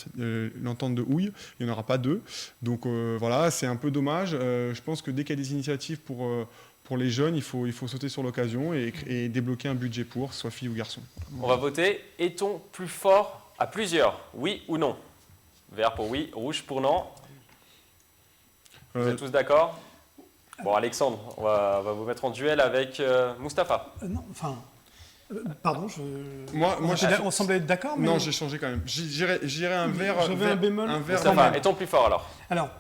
l'entente de Houille, il n'y en aura pas deux. Donc voilà, c'est un peu dommage. Je pense que dès qu'il y a des initiatives pour les jeunes, il faut sauter sur l'occasion et débloquer un budget pour, soit fille ou garçon. On va voter. Est-on plus fort à plusieurs? Oui ou non? Vert pour oui, rouge pour non. Vous êtes tous d'accord? Bon, Alexandre, on va vous mettre en duel avec Mustapha. Non, enfin... Pardon, on semblait être d'accord, mais... Non, j'ai changé quand même. J'irais un vert... J'avais un bémol. Mustapha, est-on plus fort alors? Alors,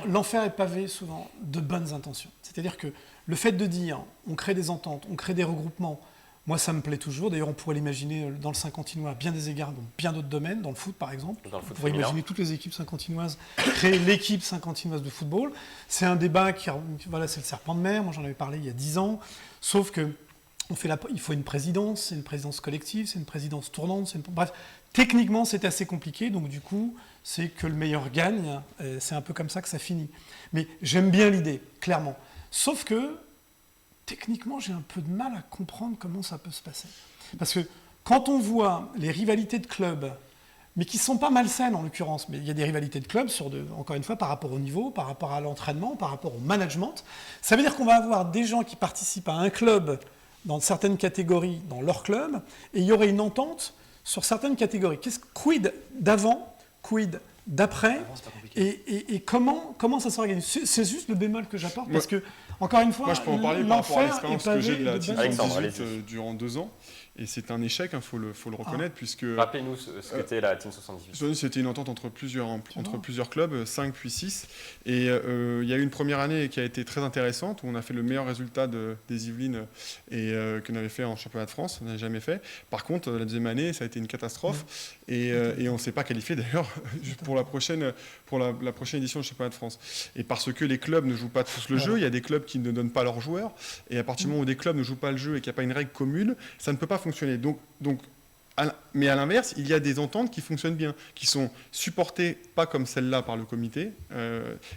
l'enfer est pavé souvent de bonnes intentions. C'est-à-dire que le fait de dire, on crée des ententes, on crée des regroupements, moi ça me plaît toujours. D'ailleurs, on pourrait l'imaginer dans le Saint-Quentinois à bien des égards, dans bien d'autres domaines, dans le foot par exemple. On pourrait imaginer toutes les équipes saint-quentinoises, créer l'équipe saint-quentinoise de football. C'est un débat voilà, c'est le serpent de mer, moi j'en avais parlé il y a 10 ans, sauf que il faut une présidence, c'est une présidence collective, c'est une présidence tournante, bref, techniquement c'est assez compliqué, donc du coup c'est que le meilleur gagne, c'est un peu comme ça que ça finit. Mais j'aime bien l'idée, clairement. Sauf que techniquement j'ai un peu de mal à comprendre comment ça peut se passer. Parce que quand on voit les rivalités de clubs, mais qui ne sont pas malsaines en l'occurrence, mais il y a des rivalités de clubs, encore une fois, par rapport au niveau, par rapport à l'entraînement, par rapport au management, ça veut dire qu'on va avoir des gens qui participent à un club dans certaines catégories dans leur club, et il y aurait une entente sur certaines catégories. Quid d'avant, quid d'après, et comment ça s'organise? C'est juste le bémol que j'apporte, parce que, encore une fois, moi, je peux en parler par rapport à l'expérience que j'ai de la team 78 durant 2 ans. Et c'est un échec, il faut le reconnaître, puisque... Rappelez-nous ce qu'était la Team 78. C'était une entente entre plusieurs clubs, 5 puis 6. Et il y a eu une première année qui a été très intéressante, où on a fait le meilleur résultat des Yvelines et qu'on avait fait en championnat de France, on n'avait jamais fait. Par contre, la deuxième année, ça a été une catastrophe. Et on ne s'est pas qualifié d'ailleurs pour la prochaine édition du championnat de France. Et parce que les clubs ne jouent pas tous le jeu, il y a des clubs qui ne donnent pas leurs joueurs. Et à partir du moment où des clubs ne jouent pas le jeu et qu'il n'y a pas une règle commune, ça ne peut pas fonctionner. Mais à l'inverse, il y a des ententes qui fonctionnent bien, qui sont supportées, pas comme celle-là par le comité,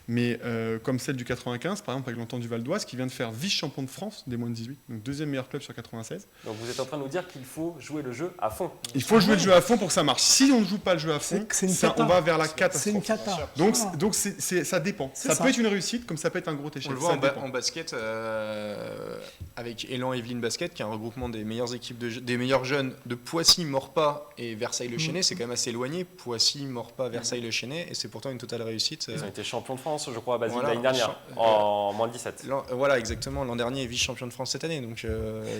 mais comme celle du 95, par exemple avec l'entente du Val d'Oise, qui vient de faire vice-champion de France des moins de 18, donc deuxième meilleur club sur 96. Donc vous êtes en train de nous dire qu'il faut jouer le jeu à fond. Il faut jouer le jeu à fond pour que ça marche. Si on ne joue pas le jeu à fond, on va vers la catastrophe. C'est une cata. Donc ça dépend. Ça peut être une réussite, comme ça peut être un gros échec. On le voit en basket, avec Élan Yvelines Basket, qui est un regroupement des meilleures équipes, des meilleurs jeunes de Poissy, Morpas, Maurepas et Versailles-le-Chênay, c'est quand même assez éloigné. Poissy, Maurepas, Versailles-le-Chênay, et c'est pourtant une totale réussite. Ils ont été champions de France, je crois, à Basile Voilà, l'année dernière, en moins de 17. Voilà, exactement. L'an dernier, vice-champion de France cette année. Donc,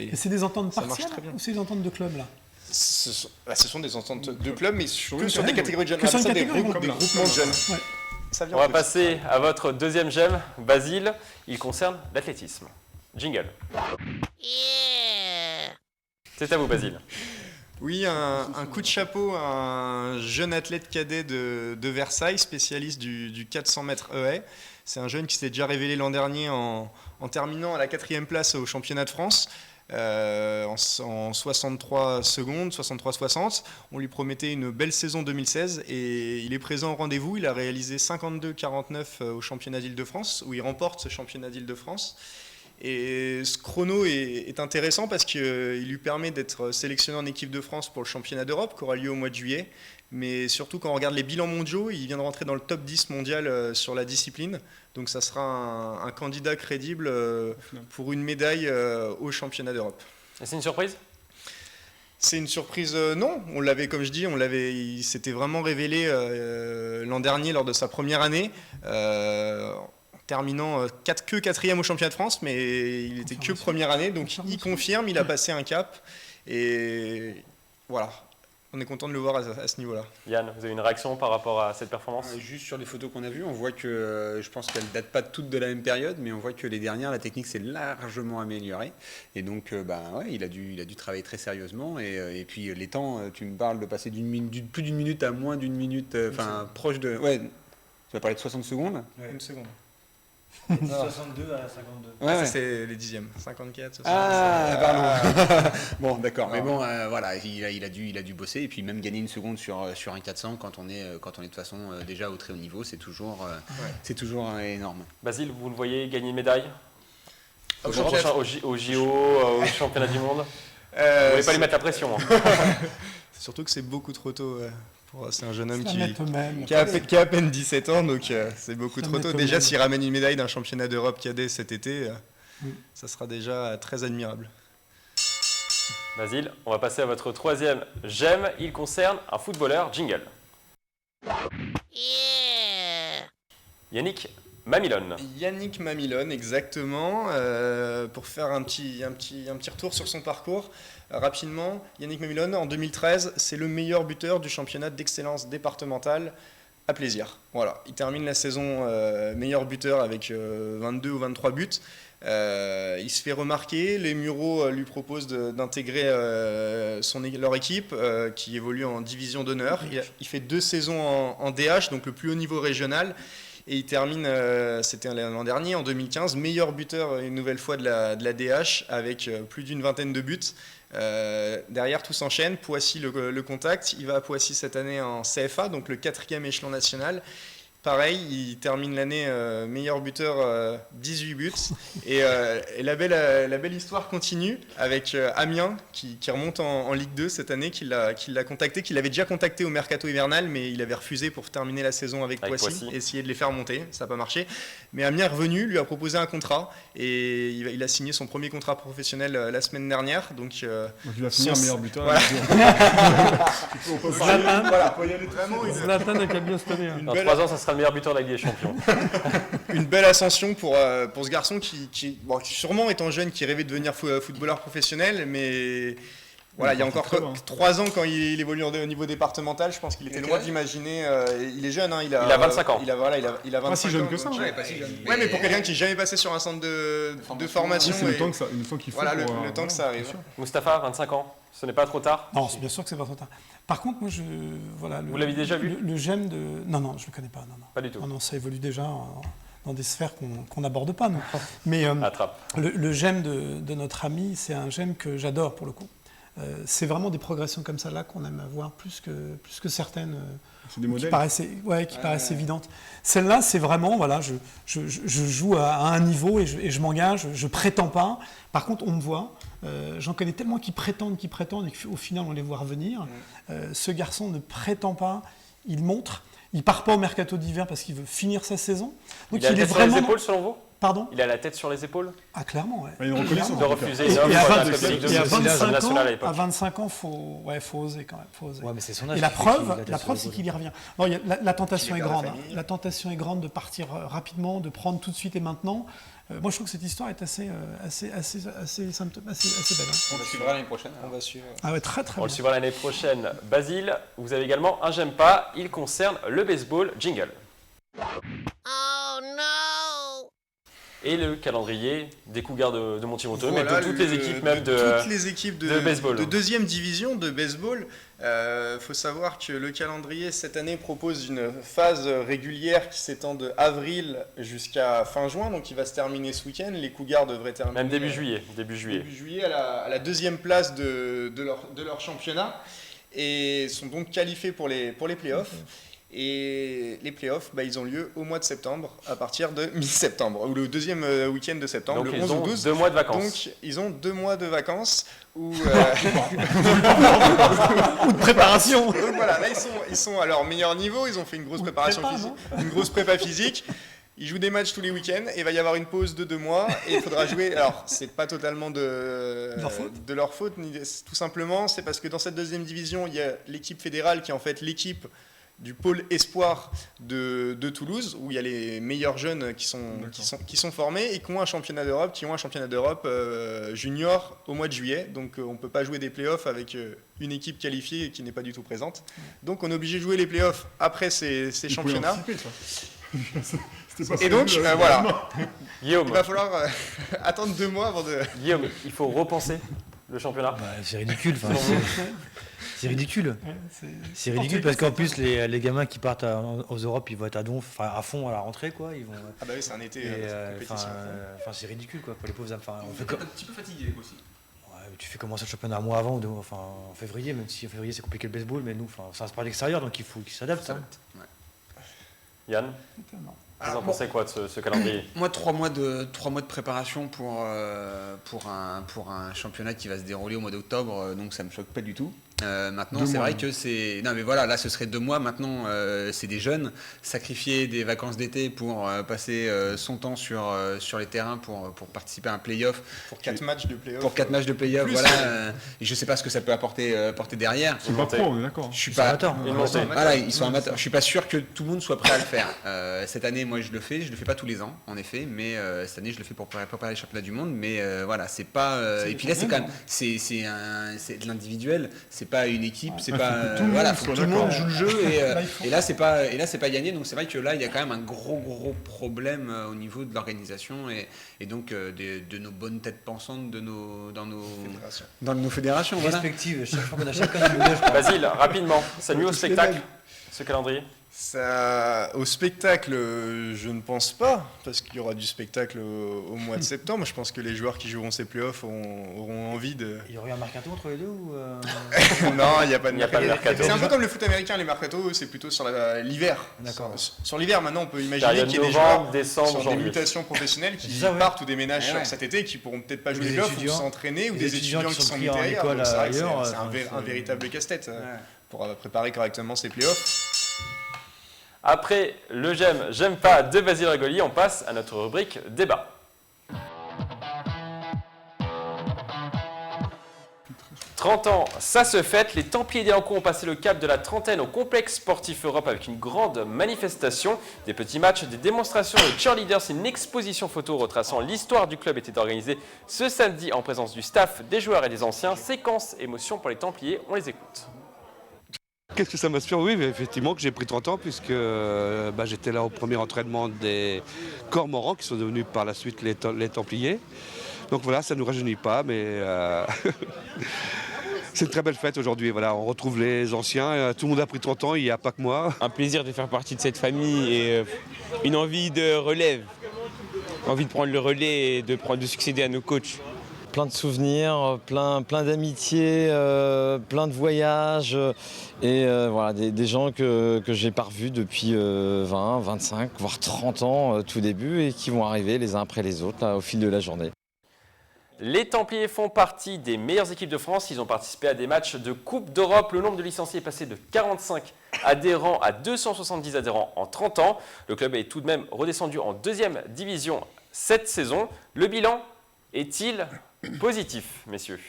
Et c'est des ententes ça marche partielles très bien. ou c'est des ententes de club là? Ce sont des ententes de club, mais que sur des catégorie. catégories de jeunes. Que sur une Ça, des catégorie, groupements de jeunes. Ouais. Ça vient On va en plus. passer à votre deuxième gemme, Basile. Il concerne l'athlétisme. Jingle. C'est à vous, Basile. Oui, un coup de chapeau à un jeune athlète cadet de Versailles, spécialiste du 400 mètres haies. C'est un jeune qui s'est déjà révélé l'an dernier en terminant à la 4e place au championnat de France. En 63 secondes, 63-60. On lui promettait une belle saison 2016 et il est présent au rendez-vous. Il a réalisé 52-49 au championnat d'Île-de-France, où il remporte ce championnat d'Île-de-France. Et ce chrono est intéressant parce qu'il lui permet d'être sélectionné en équipe de France pour le championnat d'Europe qui aura lieu au mois de juillet. Mais surtout quand on regarde les bilans mondiaux, il vient de rentrer dans le top 10 mondial sur la discipline. Donc ça sera un candidat crédible pour une médaille au championnat d'Europe. Et c'est une surprise ? C'est une surprise, non. On l'avait, comme je dis, il s'était vraiment révélé l'an dernier lors de sa première année. Terminant que 4e au championnat de France, mais il était que première année, donc il confirme, il a passé un cap, et voilà, on est content de le voir à ce niveau-là. Yann, vous avez une réaction par rapport à cette performance ? Juste sur les photos qu'on a vues, on voit que, je pense qu'elles ne datent pas toutes de la même période, mais on voit que les dernières, la technique s'est largement améliorée, et donc ouais, il a dû travailler très sérieusement, et puis les temps, tu me parles de passer plus d'une minute à moins d'une minute, proche de... Ouais, tu vas parler de 60 secondes. Ouais. Une seconde. 62 à 52. Ouais, ça c'est les dixièmes, 54, 60. Pardon. Bon, d'accord, mais bon, voilà, il a dû bosser et puis même gagner une seconde sur un 400 quand on est de toute façon déjà au très haut niveau, c'est toujours énorme. Basile, vous le voyez gagner une médaille Au au JO, au championnat du monde. Vous ne voulez pas lui mettre la pression. C'est surtout que c'est beaucoup trop tôt. C'est un jeune homme qui a à peine 17 ans, donc c'est beaucoup trop tôt. Déjà, s'il ramène une médaille d'un championnat d'Europe cadet cet été, ça sera déjà très admirable. Basile, on va passer à votre troisième gemme. Il concerne un footballeur. Jingle. Yannick Mamilone. Yannick Mamilone, exactement. Pour faire un petit retour sur son parcours, rapidement, Yannick Mamilone, en 2013, c'est le meilleur buteur du championnat d'excellence départementale à Plaisir. Voilà, il termine la saison meilleur buteur avec 22 ou 23 buts. Il se fait remarquer, les Mureaux lui proposent d'intégrer leur équipe qui évolue en division d'honneur. Il fait 2 saisons en DH, donc le plus haut niveau régional. Et il termine, c'était l'an dernier, en 2015, meilleur buteur une nouvelle fois de la DH avec plus d'une vingtaine de buts. Derrière, tout s'enchaîne. Poissy le contact. Il va à Poissy cette année en CFA, donc le 4e échelon national. Pareil, il termine l'année meilleur buteur, 18 buts. Et la belle histoire continue avec Amiens qui remonte en Ligue 2 cette année, qui l'a contacté, qu'il avait déjà contacté au mercato hivernal, mais il avait refusé pour terminer la saison avec Poissy, essayer de les faire monter, ça n'a pas marché. Mais Amiens est revenu, lui a proposé un contrat et il a signé son premier contrat professionnel la semaine dernière. Donc il va finir meilleur buteur. Voilà. Zlatan a qu'à bien se tenir. Dans 3 ans, ça sera le meilleur buteur de la Ligue des Champions. Une belle ascension pour ce garçon qui sûrement étant jeune, qui rêvait de devenir footballeur professionnel, mais voilà, il y a encore 3 ans quand il évolue au niveau départemental, je pense qu'il était loin d'imaginer. Il est jeune, hein, il a 25 ans. Il a 25 pas si jeune ans, que ça. donc, Ouais, pas si jeune. ouais, mais pour quelqu'un qui n'est jamais passé sur un centre de formation. C'est le temps qu'il faut. Voilà, le temps que ça arrive. Moustapha, 25 ans, ce n'est pas trop tard? Non, c'est bien sûr que c'est pas trop tard. Par contre, moi, vous l'avez déjà vu? Le gemme de... Non, je le connais pas. Non. Pas du tout. Non, ça évolue déjà dans des sphères qu'on n'aborde pas, nous. Mais Attrape. le gemme de notre ami, c'est un gemme que j'adore, pour le coup. C'est vraiment des progressions comme ça là qu'on aime avoir plus que certaines qui paraissent évidentes. Celle-là, c'est vraiment, voilà, je joue à un niveau et je m'engage, je prétends pas. Par contre, on me voit. J'en connais tellement qui prétendent et qu'au final, on les voit revenir. Ce garçon ne prétend pas, il montre. Il part pas au mercato d'hiver parce qu'il veut finir sa saison. Donc il a est sur les épaules, selon vous? Pardon? Il a la tête sur les épaules? Ah, clairement, ouais. Une reconnaissance. De refuser une offre Et à pour la 20 Coupe Ligue 2 et à nationale 25 à l'époque. à 25 ans, faut oser quand même. Faut oser. Ouais, mais c'est son âge Et la qui fait qu'il a preuve, tête sur c'est l'épaule. qu'il y revient. Non, la tentation est perd la grande. famille. La tentation est grande de partir rapidement, de prendre tout de suite et maintenant. Moi, je trouve que cette histoire est assez belle. On le suivra l'année prochaine. On va suivre. Ah ouais, très très On le bien. suivra l'année prochaine. Basile, vous avez également un j'aime pas. Il concerne le baseball. Jingle. Oh no! Et le calendrier des Cougars de Montimonto, mais Voilà, de toutes les équipes même toutes les équipes de baseball. de deuxième division de baseball. Faut savoir que le calendrier cette année propose une phase régulière qui s'étend de avril jusqu'à fin juin, donc il va se terminer ce week-end. Les Cougars devraient terminer Même début juillet. début juillet à la deuxième place de leur championnat et sont donc qualifiés pour les playoffs. Et les playoffs, ils ont lieu au mois de septembre, à partir de mi-septembre, ou le deuxième week-end de septembre, Donc le ils 11 ont ou 12. 2 mois de vacances. Donc ils ont 2 mois de vacances où, Ou de préparation. donc voilà, là ils sont à leur meilleur niveau, ils ont fait une grosse préparation prépa, physique, une grosse prépa physique. Ils jouent des matchs tous les week-ends et il va y avoir une pause de 2 mois et il faudra jouer. Alors, c'est pas totalement de leur faute, tout simplement, c'est parce que dans cette deuxième division, il y a l'équipe fédérale qui est en fait l'équipe du pôle espoir de Toulouse, où il y a les meilleurs jeunes qui sont formés et qui ont un championnat d'Europe junior au mois de juillet. Donc on ne peut pas jouer des playoffs avec une équipe qualifiée qui n'est pas du tout présente. Donc on est obligé de jouer les playoffs après ces championnats. Et donc voilà, Guillaume, il va falloir attendre 2 mois avant de... Guillaume, il faut repenser le championnat. C'est ridicule. C'est ridicule. Ouais, C'est ridicule parce qu'en plus les gamins qui partent aux Europes, ils vont être à fond à la rentrée quoi. Ils vont. Ah bah oui, c'est un été. Compétition. C'est ridicule quoi pour les pauvres. On fait Un petit peu fatigué aussi. Ouais, mais tu fais commencer le championnat un mois avant, en février, même si en février c'est compliqué le baseball, mais nous, ça se passe à l'extérieur, donc il faut qu'ils s'adaptent. Hein. Yann, vous en pensez quoi de ce calendrier? Moi, 3 mois de préparation pour un championnat qui va se dérouler au mois d'octobre, donc ça me choque pas du tout. Maintenant, c'est vrai que c'est... Non mais voilà, là ce serait 2 mois. Maintenant, c'est des jeunes. Sacrifier des vacances d'été pour passer son temps sur les terrains pour participer à un play-off. Pour 4 matchs de play-off. Pour 4 matchs de play-off, voilà. Et je sais pas ce que ça peut apporter derrière. C'est pas pro, on est d'accord. Je suis pas... Voilà, ils sont amateurs. Je suis pas sûr que tout le monde soit prêt à le faire. Cette année, moi je le fais pas tous les ans, en effet, mais cette année je le fais pour préparer les championnats du monde. Mais voilà, c'est pas... Et puis là, c'est quand même... C'est de l'individuel. C'est pas une équipe, c'est pas faut que tout le monde joue le jeu et là c'est pas gagné, donc c'est vrai que là il y a quand même un gros problème au niveau de l'organisation et donc de nos bonnes têtes pensantes dans nos fédérations Respectives, chacun je crois. Basile, rapidement, ça nuit au spectacle, ce calendrier? Ça, au spectacle, je ne pense pas, parce qu'il y aura du spectacle au mois de septembre. Je pense que les joueurs qui joueront ces playoffs auront envie de... Il y aurait un mercato entre les deux ou Non, il n'y a pas de mercato. C'est un peu comme le foot américain, les mercato, c'est plutôt sur l'hiver. D'accord. Sur l'hiver, maintenant, on peut imaginer Période qu'il y ait des novembre, joueurs décembre, sur des janvier. mutations professionnelles qui Ça, ouais. partent ou déménagent sur cet été, qui pourront peut-être pas jouer Des les playoffs ou étudiants. s'entraîner, ou Des des étudiants qui sont pris mutés en ailleurs. école Donc, c'est vrai que ailleurs, c'est un véritable casse-tête pour préparer correctement ces playoffs. Après le j'aime pas de Basile Regoli, on passe à notre rubrique débat. « 30 ans, ça se fête. Les Templiers d'Élancourt ont passé le cap de la trentaine au complexe sportif Europe avec une grande manifestation. Des petits matchs, des démonstrations de cheerleaders et une exposition photo retraçant l'histoire du club était organisée ce samedi en présence du staff, des joueurs et des anciens. Séquence émotion pour les Templiers, on les écoute. Qu'est-ce que ça m'inspire? Oui, mais effectivement que j'ai pris 30 ans puisque j'étais là au premier entraînement des Cormorans qui sont devenus par la suite les Templiers. Donc voilà, ça ne nous rajeunit pas, mais c'est une très belle fête aujourd'hui. Voilà, on retrouve les anciens, tout le monde a pris 30 ans, il n'y a pas que moi. Un plaisir de faire partie de cette famille et une envie de relève, envie de prendre le relais et de succéder à nos coachs. Plein de souvenirs, plein d'amitiés, plein de voyages et voilà, des gens que j'ai pas revus depuis 20, 25, voire 30 ans tout début et qui vont arriver les uns après les autres là, au fil de la journée. Les Templiers font partie des meilleures équipes de France. Ils ont participé à des matchs de Coupe d'Europe. Le nombre de licenciés est passé de 45 adhérents à 270 adhérents en 30 ans. Le club est tout de même redescendu en 2e division cette saison. Le bilan est-il positif, messieurs?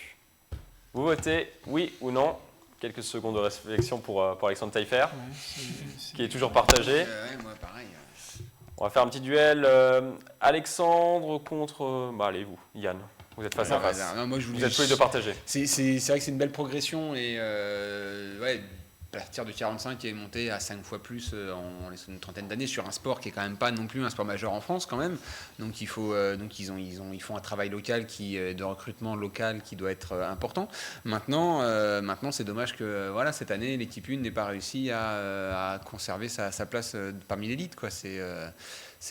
Vous votez oui ou non? Quelques secondes de réflexion pour Alexandre Taillefer, qui est toujours partagé. Ouais, moi pareil. On va faire un petit duel. Alexandre contre... allez, vous, Yann. Vous êtes face à face. Non, moi, vous êtes tous les deux partagés. C'est vrai que c'est une belle progression et partir de 45 et monter à 5 fois plus en une trentaine d'années sur un sport qui est quand même pas non plus un sport majeur en France quand même. Donc il faut ils font un travail local de recrutement local qui doit être important. Maintenant c'est dommage que cette année l'équipe 1 n'ait pas réussi à conserver sa place parmi l'élite quoi. C'est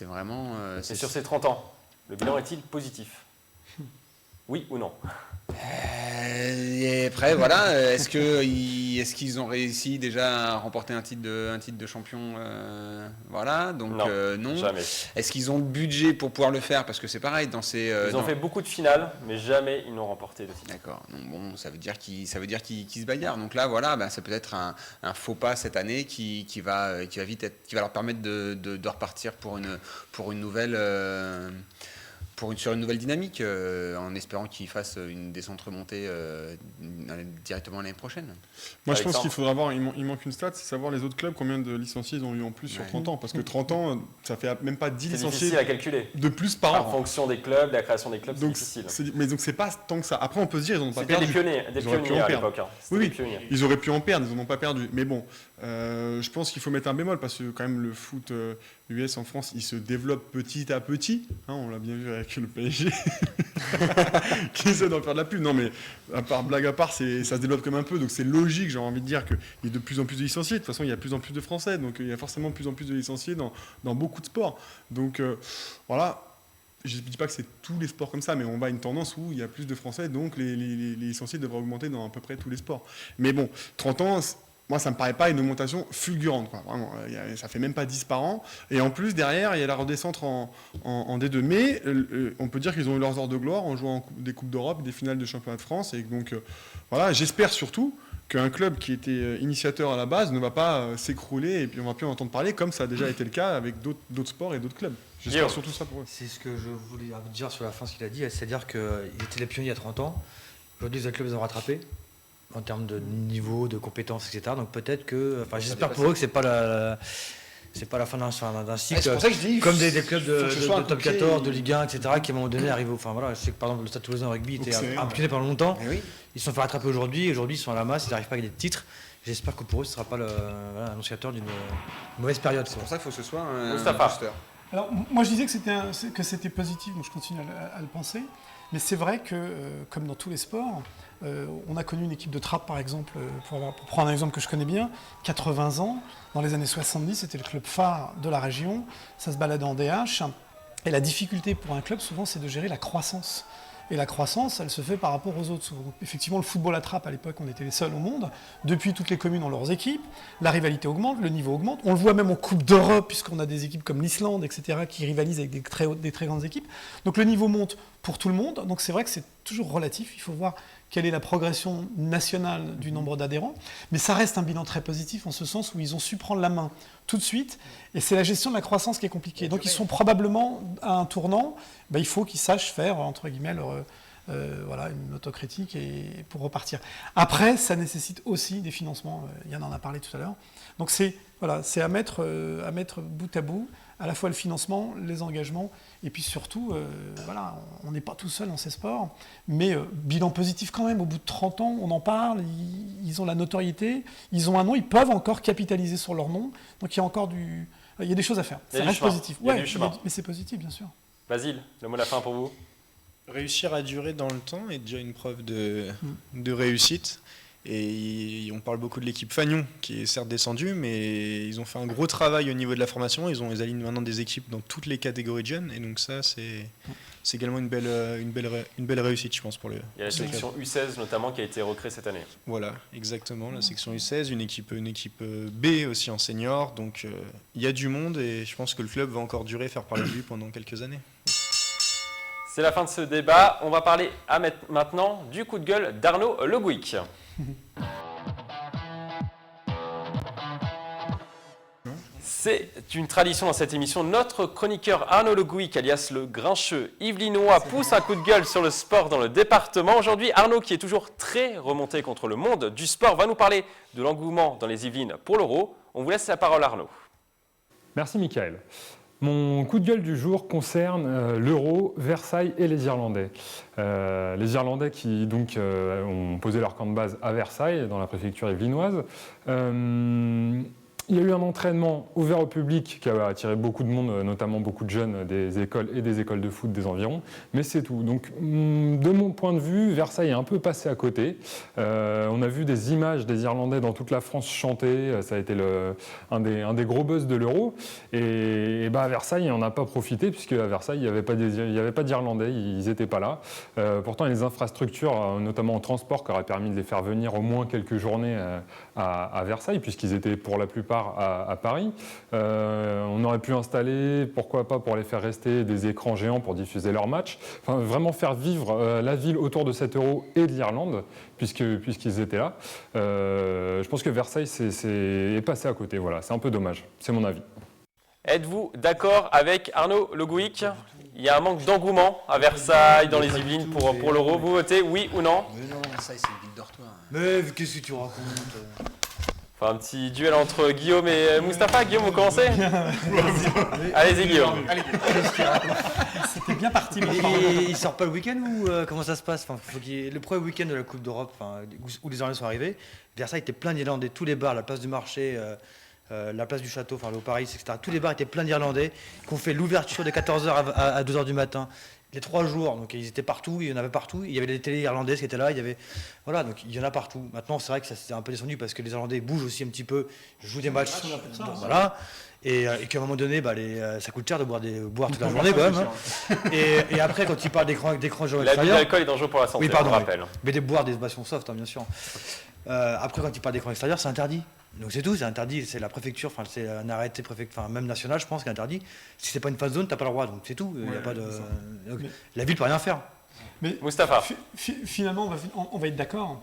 vraiment. Et sur ces 30 ans, le bilan est-il positif? Oui ou non? Et après, est-ce qu'ils ont réussi déjà à remporter un titre de champion? Donc non. Jamais. Est-ce qu'ils ont le budget pour pouvoir le faire? Parce que c'est pareil ils ont fait beaucoup de finales, mais jamais ils n'ont remporté de titre. D'accord. Donc bon, ça veut dire qu'ils se bagarrent. Donc là, ça peut être un faux pas cette année qui va leur permettre de repartir pour une nouvelle. Sur une nouvelle dynamique, en espérant qu'ils fassent une descente remontée directement l'année prochaine. Moi, je pense qu'il faudra voir, il manque une stat, c'est savoir les autres clubs, combien de licenciés ils ont eu en plus sur 30 ans. Parce que 30 ans, ça fait même pas 10 licenciés. C'est difficile à calculer. De plus par an. En fonction des clubs, de la création des clubs, c'est difficile. Mais donc, c'est pas tant que ça. Après, on peut se dire, ils n'en ont pas perdu. C'était des pionniers à l'époque. Oui, ils auraient pu en perdre, ils n'en ont pas perdu. Mais bon, je pense qu'il faut mettre un bémol, parce que quand même, le foot US en France, il se développe petit à petit. On l'a bien vu avec le PSG, qui essaie d'en faire de la pub. Non, mais blague à part, ça se développe comme un peu. Donc c'est logique, j'ai envie de dire, qu'il y ait de plus en plus de licenciés. De toute façon, il y a de plus en plus de Français. Donc il y a forcément de plus en plus de licenciés dans beaucoup de sports. Donc voilà. Je ne dis pas que c'est tous les sports comme ça, mais on va à une tendance où il y a plus de Français, donc les licenciés devraient augmenter dans à peu près tous les sports. Mais bon, 30 ans, moi, ça ne me paraît pas une augmentation fulgurante, quoi. Vraiment, ça fait même pas 10 par an. Et en plus, derrière, il y a la redescente en D2. Mais on peut dire qu'ils ont eu leurs heures de gloire en jouant des Coupes d'Europe, des finales de championnat de France. Et donc, j'espère surtout qu'un club qui était initiateur à la base ne va pas s'écrouler et puis on va plus en entendre parler, comme ça a déjà été le cas avec d'autres sports et d'autres clubs. J'espère surtout ça pour eux. C'est ce que je voulais dire sur la fin, ce qu'il a dit, c'est-à-dire qu'ils étaient les pionniers il y a 30 ans. Aujourd'hui, les clubs les ont rattrapés en termes de niveau, de compétences, etc. Donc peut-être que... j'espère pour eux que c'est pas la fin d'un cycle. C'est pour ça que je dis, comme des clubs de top 14, de Ligue 1, etc. qui à un moment donné arrivent au... je sais que par exemple le Stade Toulousain en rugby était impliqué pendant longtemps. Ils se sont fait rattraper aujourd'hui. Aujourd'hui, ils sont à la masse, ils n'arrivent pas à gagner de titres. J'espère que pour eux, ce ne sera pas l'annonciateur d'une mauvaise période. C'est pour ça qu'il faut que ce soit un booster. Alors, moi, je disais que c'était positif, donc je continue à le penser. Mais c'est vrai que, comme dans tous les sports, on a connu une équipe de trappe, par exemple, pour prendre un exemple que je connais bien, 80 ans, dans les années 70, c'était le club phare de la région, ça se baladait en DH, et la difficulté pour un club, souvent, c'est de gérer la croissance. Et la croissance, elle se fait par rapport aux autres. Souvent. Donc, effectivement, le football à trappe, à l'époque, on était les seuls au monde. Depuis, toutes les communes ont leurs équipes. La rivalité augmente, le niveau augmente. On le voit même en Coupe d'Europe, puisqu'on a des équipes comme l'Islande, etc., qui rivalisent avec des très grandes équipes. Donc le niveau monte pour tout le monde. Donc c'est vrai que c'est toujours relatif. Il faut voir quelle est la progression nationale du nombre d'adhérents. Mais ça reste un bilan très positif, en ce sens où ils ont su prendre la main tout de suite. Et c'est la gestion de la croissance qui est compliquée. Donc ils sont probablement à un tournant. Il faut qu'ils sachent faire, entre guillemets, une autocritique et pour repartir. Après, ça nécessite aussi des financements. Yann en a parlé tout à l'heure. Donc c'est à mettre bout à bout, à la fois le financement, les engagements, et puis surtout, on n'est pas tout seul dans ces sports, mais bilan positif quand même. Au bout de 30 ans, on en parle, ils ont la notoriété, ils ont un nom, ils peuvent encore capitaliser sur leur nom. Donc il y a des choses à faire. Ça reste positif. Mais c'est positif, bien sûr. Basile, le mot de la fin pour vous. Réussir à durer dans le temps est déjà une preuve de réussite. Et on parle beaucoup de l'équipe Fagnon, qui est certes descendue, mais ils ont fait un gros travail au niveau de la formation. Ils alignent maintenant des équipes dans toutes les catégories de jeunes. Et donc ça, c'est également une belle réussite, je pense, pour les. Il y a la sélection U16 notamment qui a été recréée cette année. Voilà, exactement. La section U16, une équipe B aussi en senior. Donc il y a du monde et je pense que le club va encore durer, faire parler de lui pendant quelques années. C'est la fin de ce débat. On va parler maintenant du coup de gueule d'Arnaud Le Gouic. C'est une tradition dans cette émission. Notre chroniqueur Arnaud Le Gouic, alias le grincheux yvelinois, pousse un coup de gueule sur le sport dans le département. Aujourd'hui, Arnaud, qui est toujours très remonté contre le monde du sport, va nous parler de l'engouement dans les Yvelines pour l'Euro. On vous laisse la parole, Arnaud. Merci, Mickaël. Mon coup de gueule du jour concerne l'Euro, Versailles et les Irlandais. Les Irlandais qui donc ont posé leur camp de base à Versailles, dans la préfecture yvelinoise. Il y a eu un entraînement ouvert au public qui a attiré beaucoup de monde, notamment beaucoup de jeunes des écoles et des écoles de foot des environs, mais c'est tout. Donc, de mon point de vue, Versailles est un peu passé à côté. On a vu des images des Irlandais dans toute la France chanter, ça a été un des gros buzz de l'Euro. Et à Versailles, on n'a pas profité, puisque à Versailles, il n'y avait pas d'Irlandais, ils n'étaient pas là. Pourtant, il y a des infrastructures, notamment en transport, qui auraient permis de les faire venir au moins quelques journées à Versailles, puisqu'ils étaient pour la plupart à Paris. On aurait pu installer, pourquoi pas, pour les faire rester, des écrans géants pour diffuser leurs matchs. Enfin, vraiment faire vivre la ville autour de cet Euro et de l'Irlande, puisqu'ils étaient là. Je pense que Versailles est passé à côté. Voilà, c'est un peu dommage. C'est mon avis. Êtes-vous d'accord avec Arnaud Le Gouic? Il y a un manque d'engouement à Versailles, dans les Yvelines, pour l'Euro. Vous votez oui ou non? Mais non, Versailles, c'est une ville dortoir. Mais qu'est-ce que tu racontes? Enfin, un petit duel entre Guillaume et Mustapha. Guillaume, vous commencez? Allez-y, Guillaume. C'était bien parti. Il sort pas le week-end ou comment ça se passe? Enfin, le premier week-end de la Coupe d'Europe, où les Irlandais sont arrivés, Versailles était plein d'Irlandais. Tous les bars, la place du marché, la place du château, enfin le Paris, etc. Tous les bars étaient pleins d'Irlandais qui ont fait l'ouverture de 14h à 2h du matin. Les 3 jours, donc ils étaient partout, il y en avait partout. Il y avait des télés irlandaises qui étaient là, voilà, donc il y en a partout. Maintenant, c'est vrai que ça s'est un peu descendu parce que les Irlandais bougent aussi un petit peu, jouent des matchs, voilà. Et qu'à un moment donné, ça coûte cher de boire toute la journée quand même. Hein. Et après, quand ils parlent d'écran géant extérieur... L'abus d'alcool est dangereux pour la santé, oui, pardon, on rappelle. Mais de boire des boissons soft, hein, bien sûr. Après, quand ils parlent d'écran extérieur, c'est interdit. Donc c'est tout, c'est interdit. C'est la préfecture, c'est un arrêté même national, je pense, qui est interdit. Si c'est pas une fan zone, t'as pas le droit. Donc c'est tout. Y a pas de... Donc, la ville peut rien faire. Mais Mustapha. Finalement, on va être d'accord.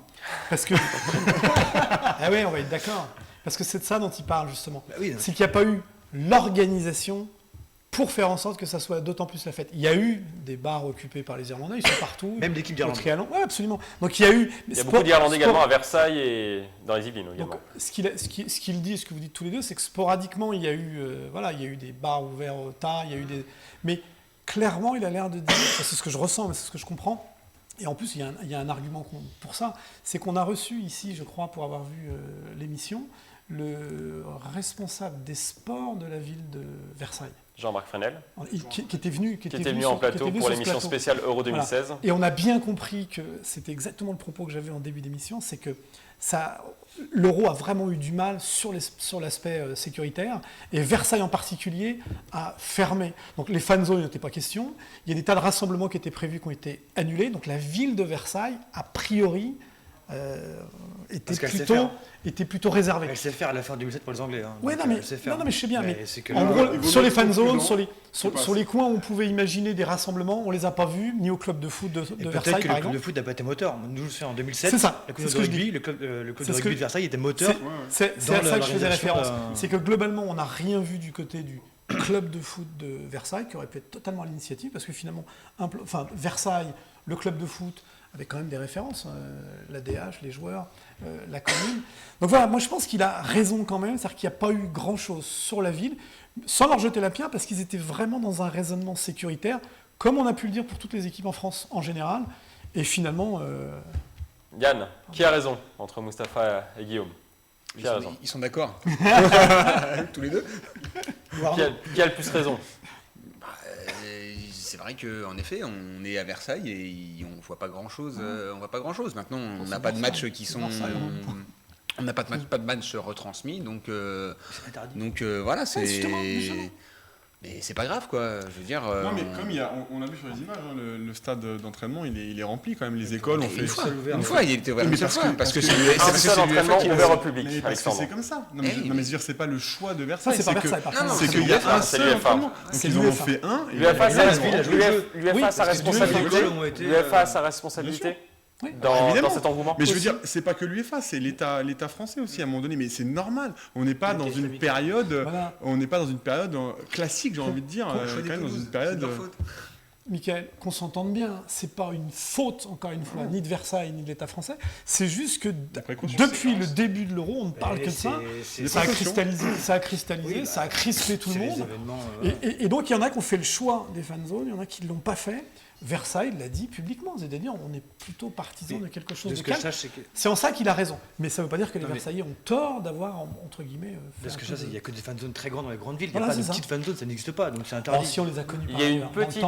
Parce que... ah oui, on va être d'accord. Parce que c'est de ça dont il parle, justement. Oui, c'est qu'il n'y a pas eu l'organisation pour faire en sorte que ça soit d'autant plus la fête. Il y a eu des bars occupés par les Irlandais, ils sont partout. Même d'équipes d'Irlandais. Oui, absolument. Donc il y a eu... Il y a beaucoup d'Irlandais également à Versailles et dans les Yvelines également. Donc, ce qu'il dit, ce que vous dites tous les deux, c'est que sporadiquement, il y a eu des bars ouverts au tas, il y a eu des... Mais clairement, il a l'air de dire, c'est ce que je ressens, mais c'est ce que je comprends. Et en plus, il y a un argument pour ça, c'est qu'on a reçu ici, je crois, pour avoir vu l'émission, le responsable des sports de la ville de Versailles. Jean-Marc Fresnel. Qui était venu en plateau pour l'émission spéciale Euro 2016. Voilà. Et on a bien compris que c'était exactement le propos que j'avais en début d'émission, c'est que l'Euro a vraiment eu du mal sur l'aspect sécuritaire, et Versailles en particulier a fermé. Donc les fan zones, il n'était pas question. Il y a des tas de rassemblements qui étaient prévus, qui ont été annulés. Donc la ville de Versailles, a priori, était plutôt réservée. Elle sait faire à la fin 2007 pour les Anglais. Hein, oui, non mais je sais bien. Mais que en gros, sur les fan zones, sur les coins où on pouvait imaginer des rassemblements, on ne les a pas vus, ni au club de foot de Versailles, par exemple. Peut-être que le club de foot n'a pas été moteur. Nous, c'est en 2007. C'est ça. Le club de rugby de Versailles était moteur. C'est à ça que je faisais référence. C'est que globalement, on n'a rien vu du côté du club de foot de Versailles, qui aurait pu être totalement à l'initiative, parce que finalement, Versailles, le club de foot, avec quand même des références, l'ADH, les joueurs, la commune. Donc voilà, moi je pense qu'il a raison quand même, c'est-à-dire qu'il n'y a pas eu grand-chose sur la ville, sans leur jeter la pierre, parce qu'ils étaient vraiment dans un raisonnement sécuritaire, comme on a pu le dire pour toutes les équipes en France en général, et finalement... Yann, qui a raison entre Mustapha et Guillaume? Ils sont d'accord. Tous les deux. Qui a le plus raison? C'est vrai qu'en effet, on est à Versailles et on voit pas grand-chose. On voit pas grand-chose. Maintenant, on n'a pas de matchs qui sont... On n'a pas de match retransmis, donc voilà, c'est... Mais c'est pas grave, quoi. Je veux dire. Non, mais comme on a vu sur les images, hein, le stade d'entraînement, il est rempli quand même. Les écoles ont fait. Une fois, il était ouvert. Mais parce que c'est l'entraînement ouvert au public. Parce que c'est comme ça. Non, mais je veux dire, c'est pas le choix de Versailles. C'est pas Versailles, par contre. C'est qu'il y a un seul entraînement. Donc ils en ont fait un. L'UEFA a sa responsabilité. L'UEFA a sa responsabilité. Dans cet engouement. Mais je veux dire, c'est pas que l'UEFA, c'est l'État français aussi à un moment donné. Mais c'est normal. On n'est pas dans une période, classique, j'ai envie de dire. Quand même dans une période. Michael, qu'on s'entende bien, c'est pas une faute, encore une fois, ni de Versailles, ni de l'État français. C'est juste que depuis le début de l'Euro, on ne parle que de ça. Ça a cristallisé, ça a crispé tout le monde. Et donc, il y en a qui ont fait le choix des fan zones, il y en a qui ne l'ont pas fait. Versailles l'a dit publiquement, c'est-à-dire on est plutôt partisan de quelque chose de calme. C'est en ça qu'il a raison. Mais ça ne veut pas dire que les Versaillais ont tort d'avoir, entre guillemets... Parce que il n'y a que des fan zones très grandes dans les grandes villes. Il n'y a pas de petites fan zones, ça n'existe pas, donc c'est interdit. Alors si on les a connues il y a une petite...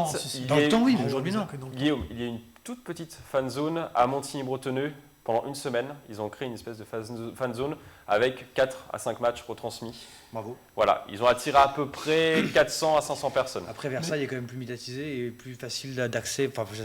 Dans le temps, oui, mais aujourd'hui non. Guillaume, il y a une toute petite fan zone à Montigny-Bretonneux. Pendant une semaine, ils ont créé une espèce de fan zone avec 4 à 5 matchs retransmis. Bravo. Voilà, ils ont attiré à peu près 400 à 500 personnes. Après, Versailles est quand même plus médiatisé et plus facile d'accès. Enfin, plus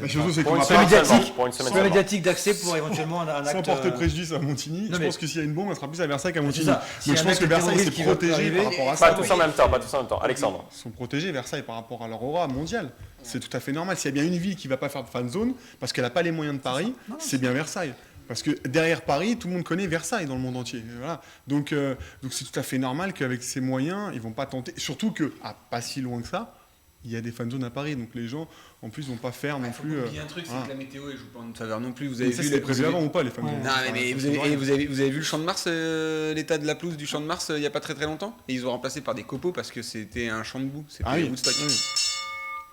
médiatique d'accès pour éventuellement un acte. Sans porter préjudice à Montigny, je pense que s'il y a une bombe, elle sera plus à Versailles qu'à Montigny. Donc je pense que Versailles s'est protégé par rapport à ça. Pas tous en même temps, Alexandre. Ils sont protégés, Versailles, par rapport à leur aura mondiale. C'est tout à fait normal. S'il y a bien une ville qui ne va pas faire de fan zone, parce qu'elle n'a pas les moyens de Paris, c'est bien Versailles. Parce que derrière Paris, tout le monde connaît Versailles dans le monde entier. Voilà. Donc c'est tout à fait normal qu'avec ces moyens, ils ne vont pas tenter. Surtout que, pas si loin que ça, il y a des fan zones à Paris. Donc les gens, en plus, ne vont pas faire non plus. Il y a un truc, c'est que la météo, elle ne joue pas en notre faveur non plus. Vous avez vu c'était prévu avant ou pas, les fan zones? Non, mais vous avez vu le Champ de Mars, l'état de la pelouse du Champ de Mars, il n'y a pas très longtemps. Et ils ont remplacé par des copeaux parce que c'était un champ de boue. C'était Woodstock.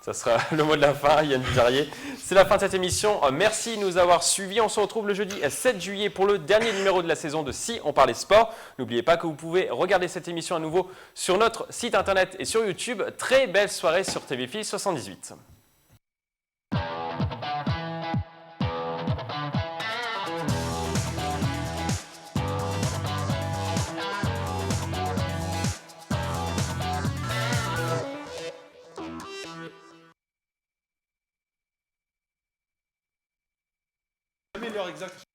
Ça sera le mot de la fin, Yann Bizarrier. C'est la fin de cette émission. Merci de nous avoir suivis. On se retrouve le jeudi 7 juillet pour le dernier numéro de la saison de Si on parlait sport. N'oubliez pas que vous pouvez regarder cette émission à nouveau sur notre site internet et sur YouTube. Très belle soirée sur TVFI 78. L'heure exacte.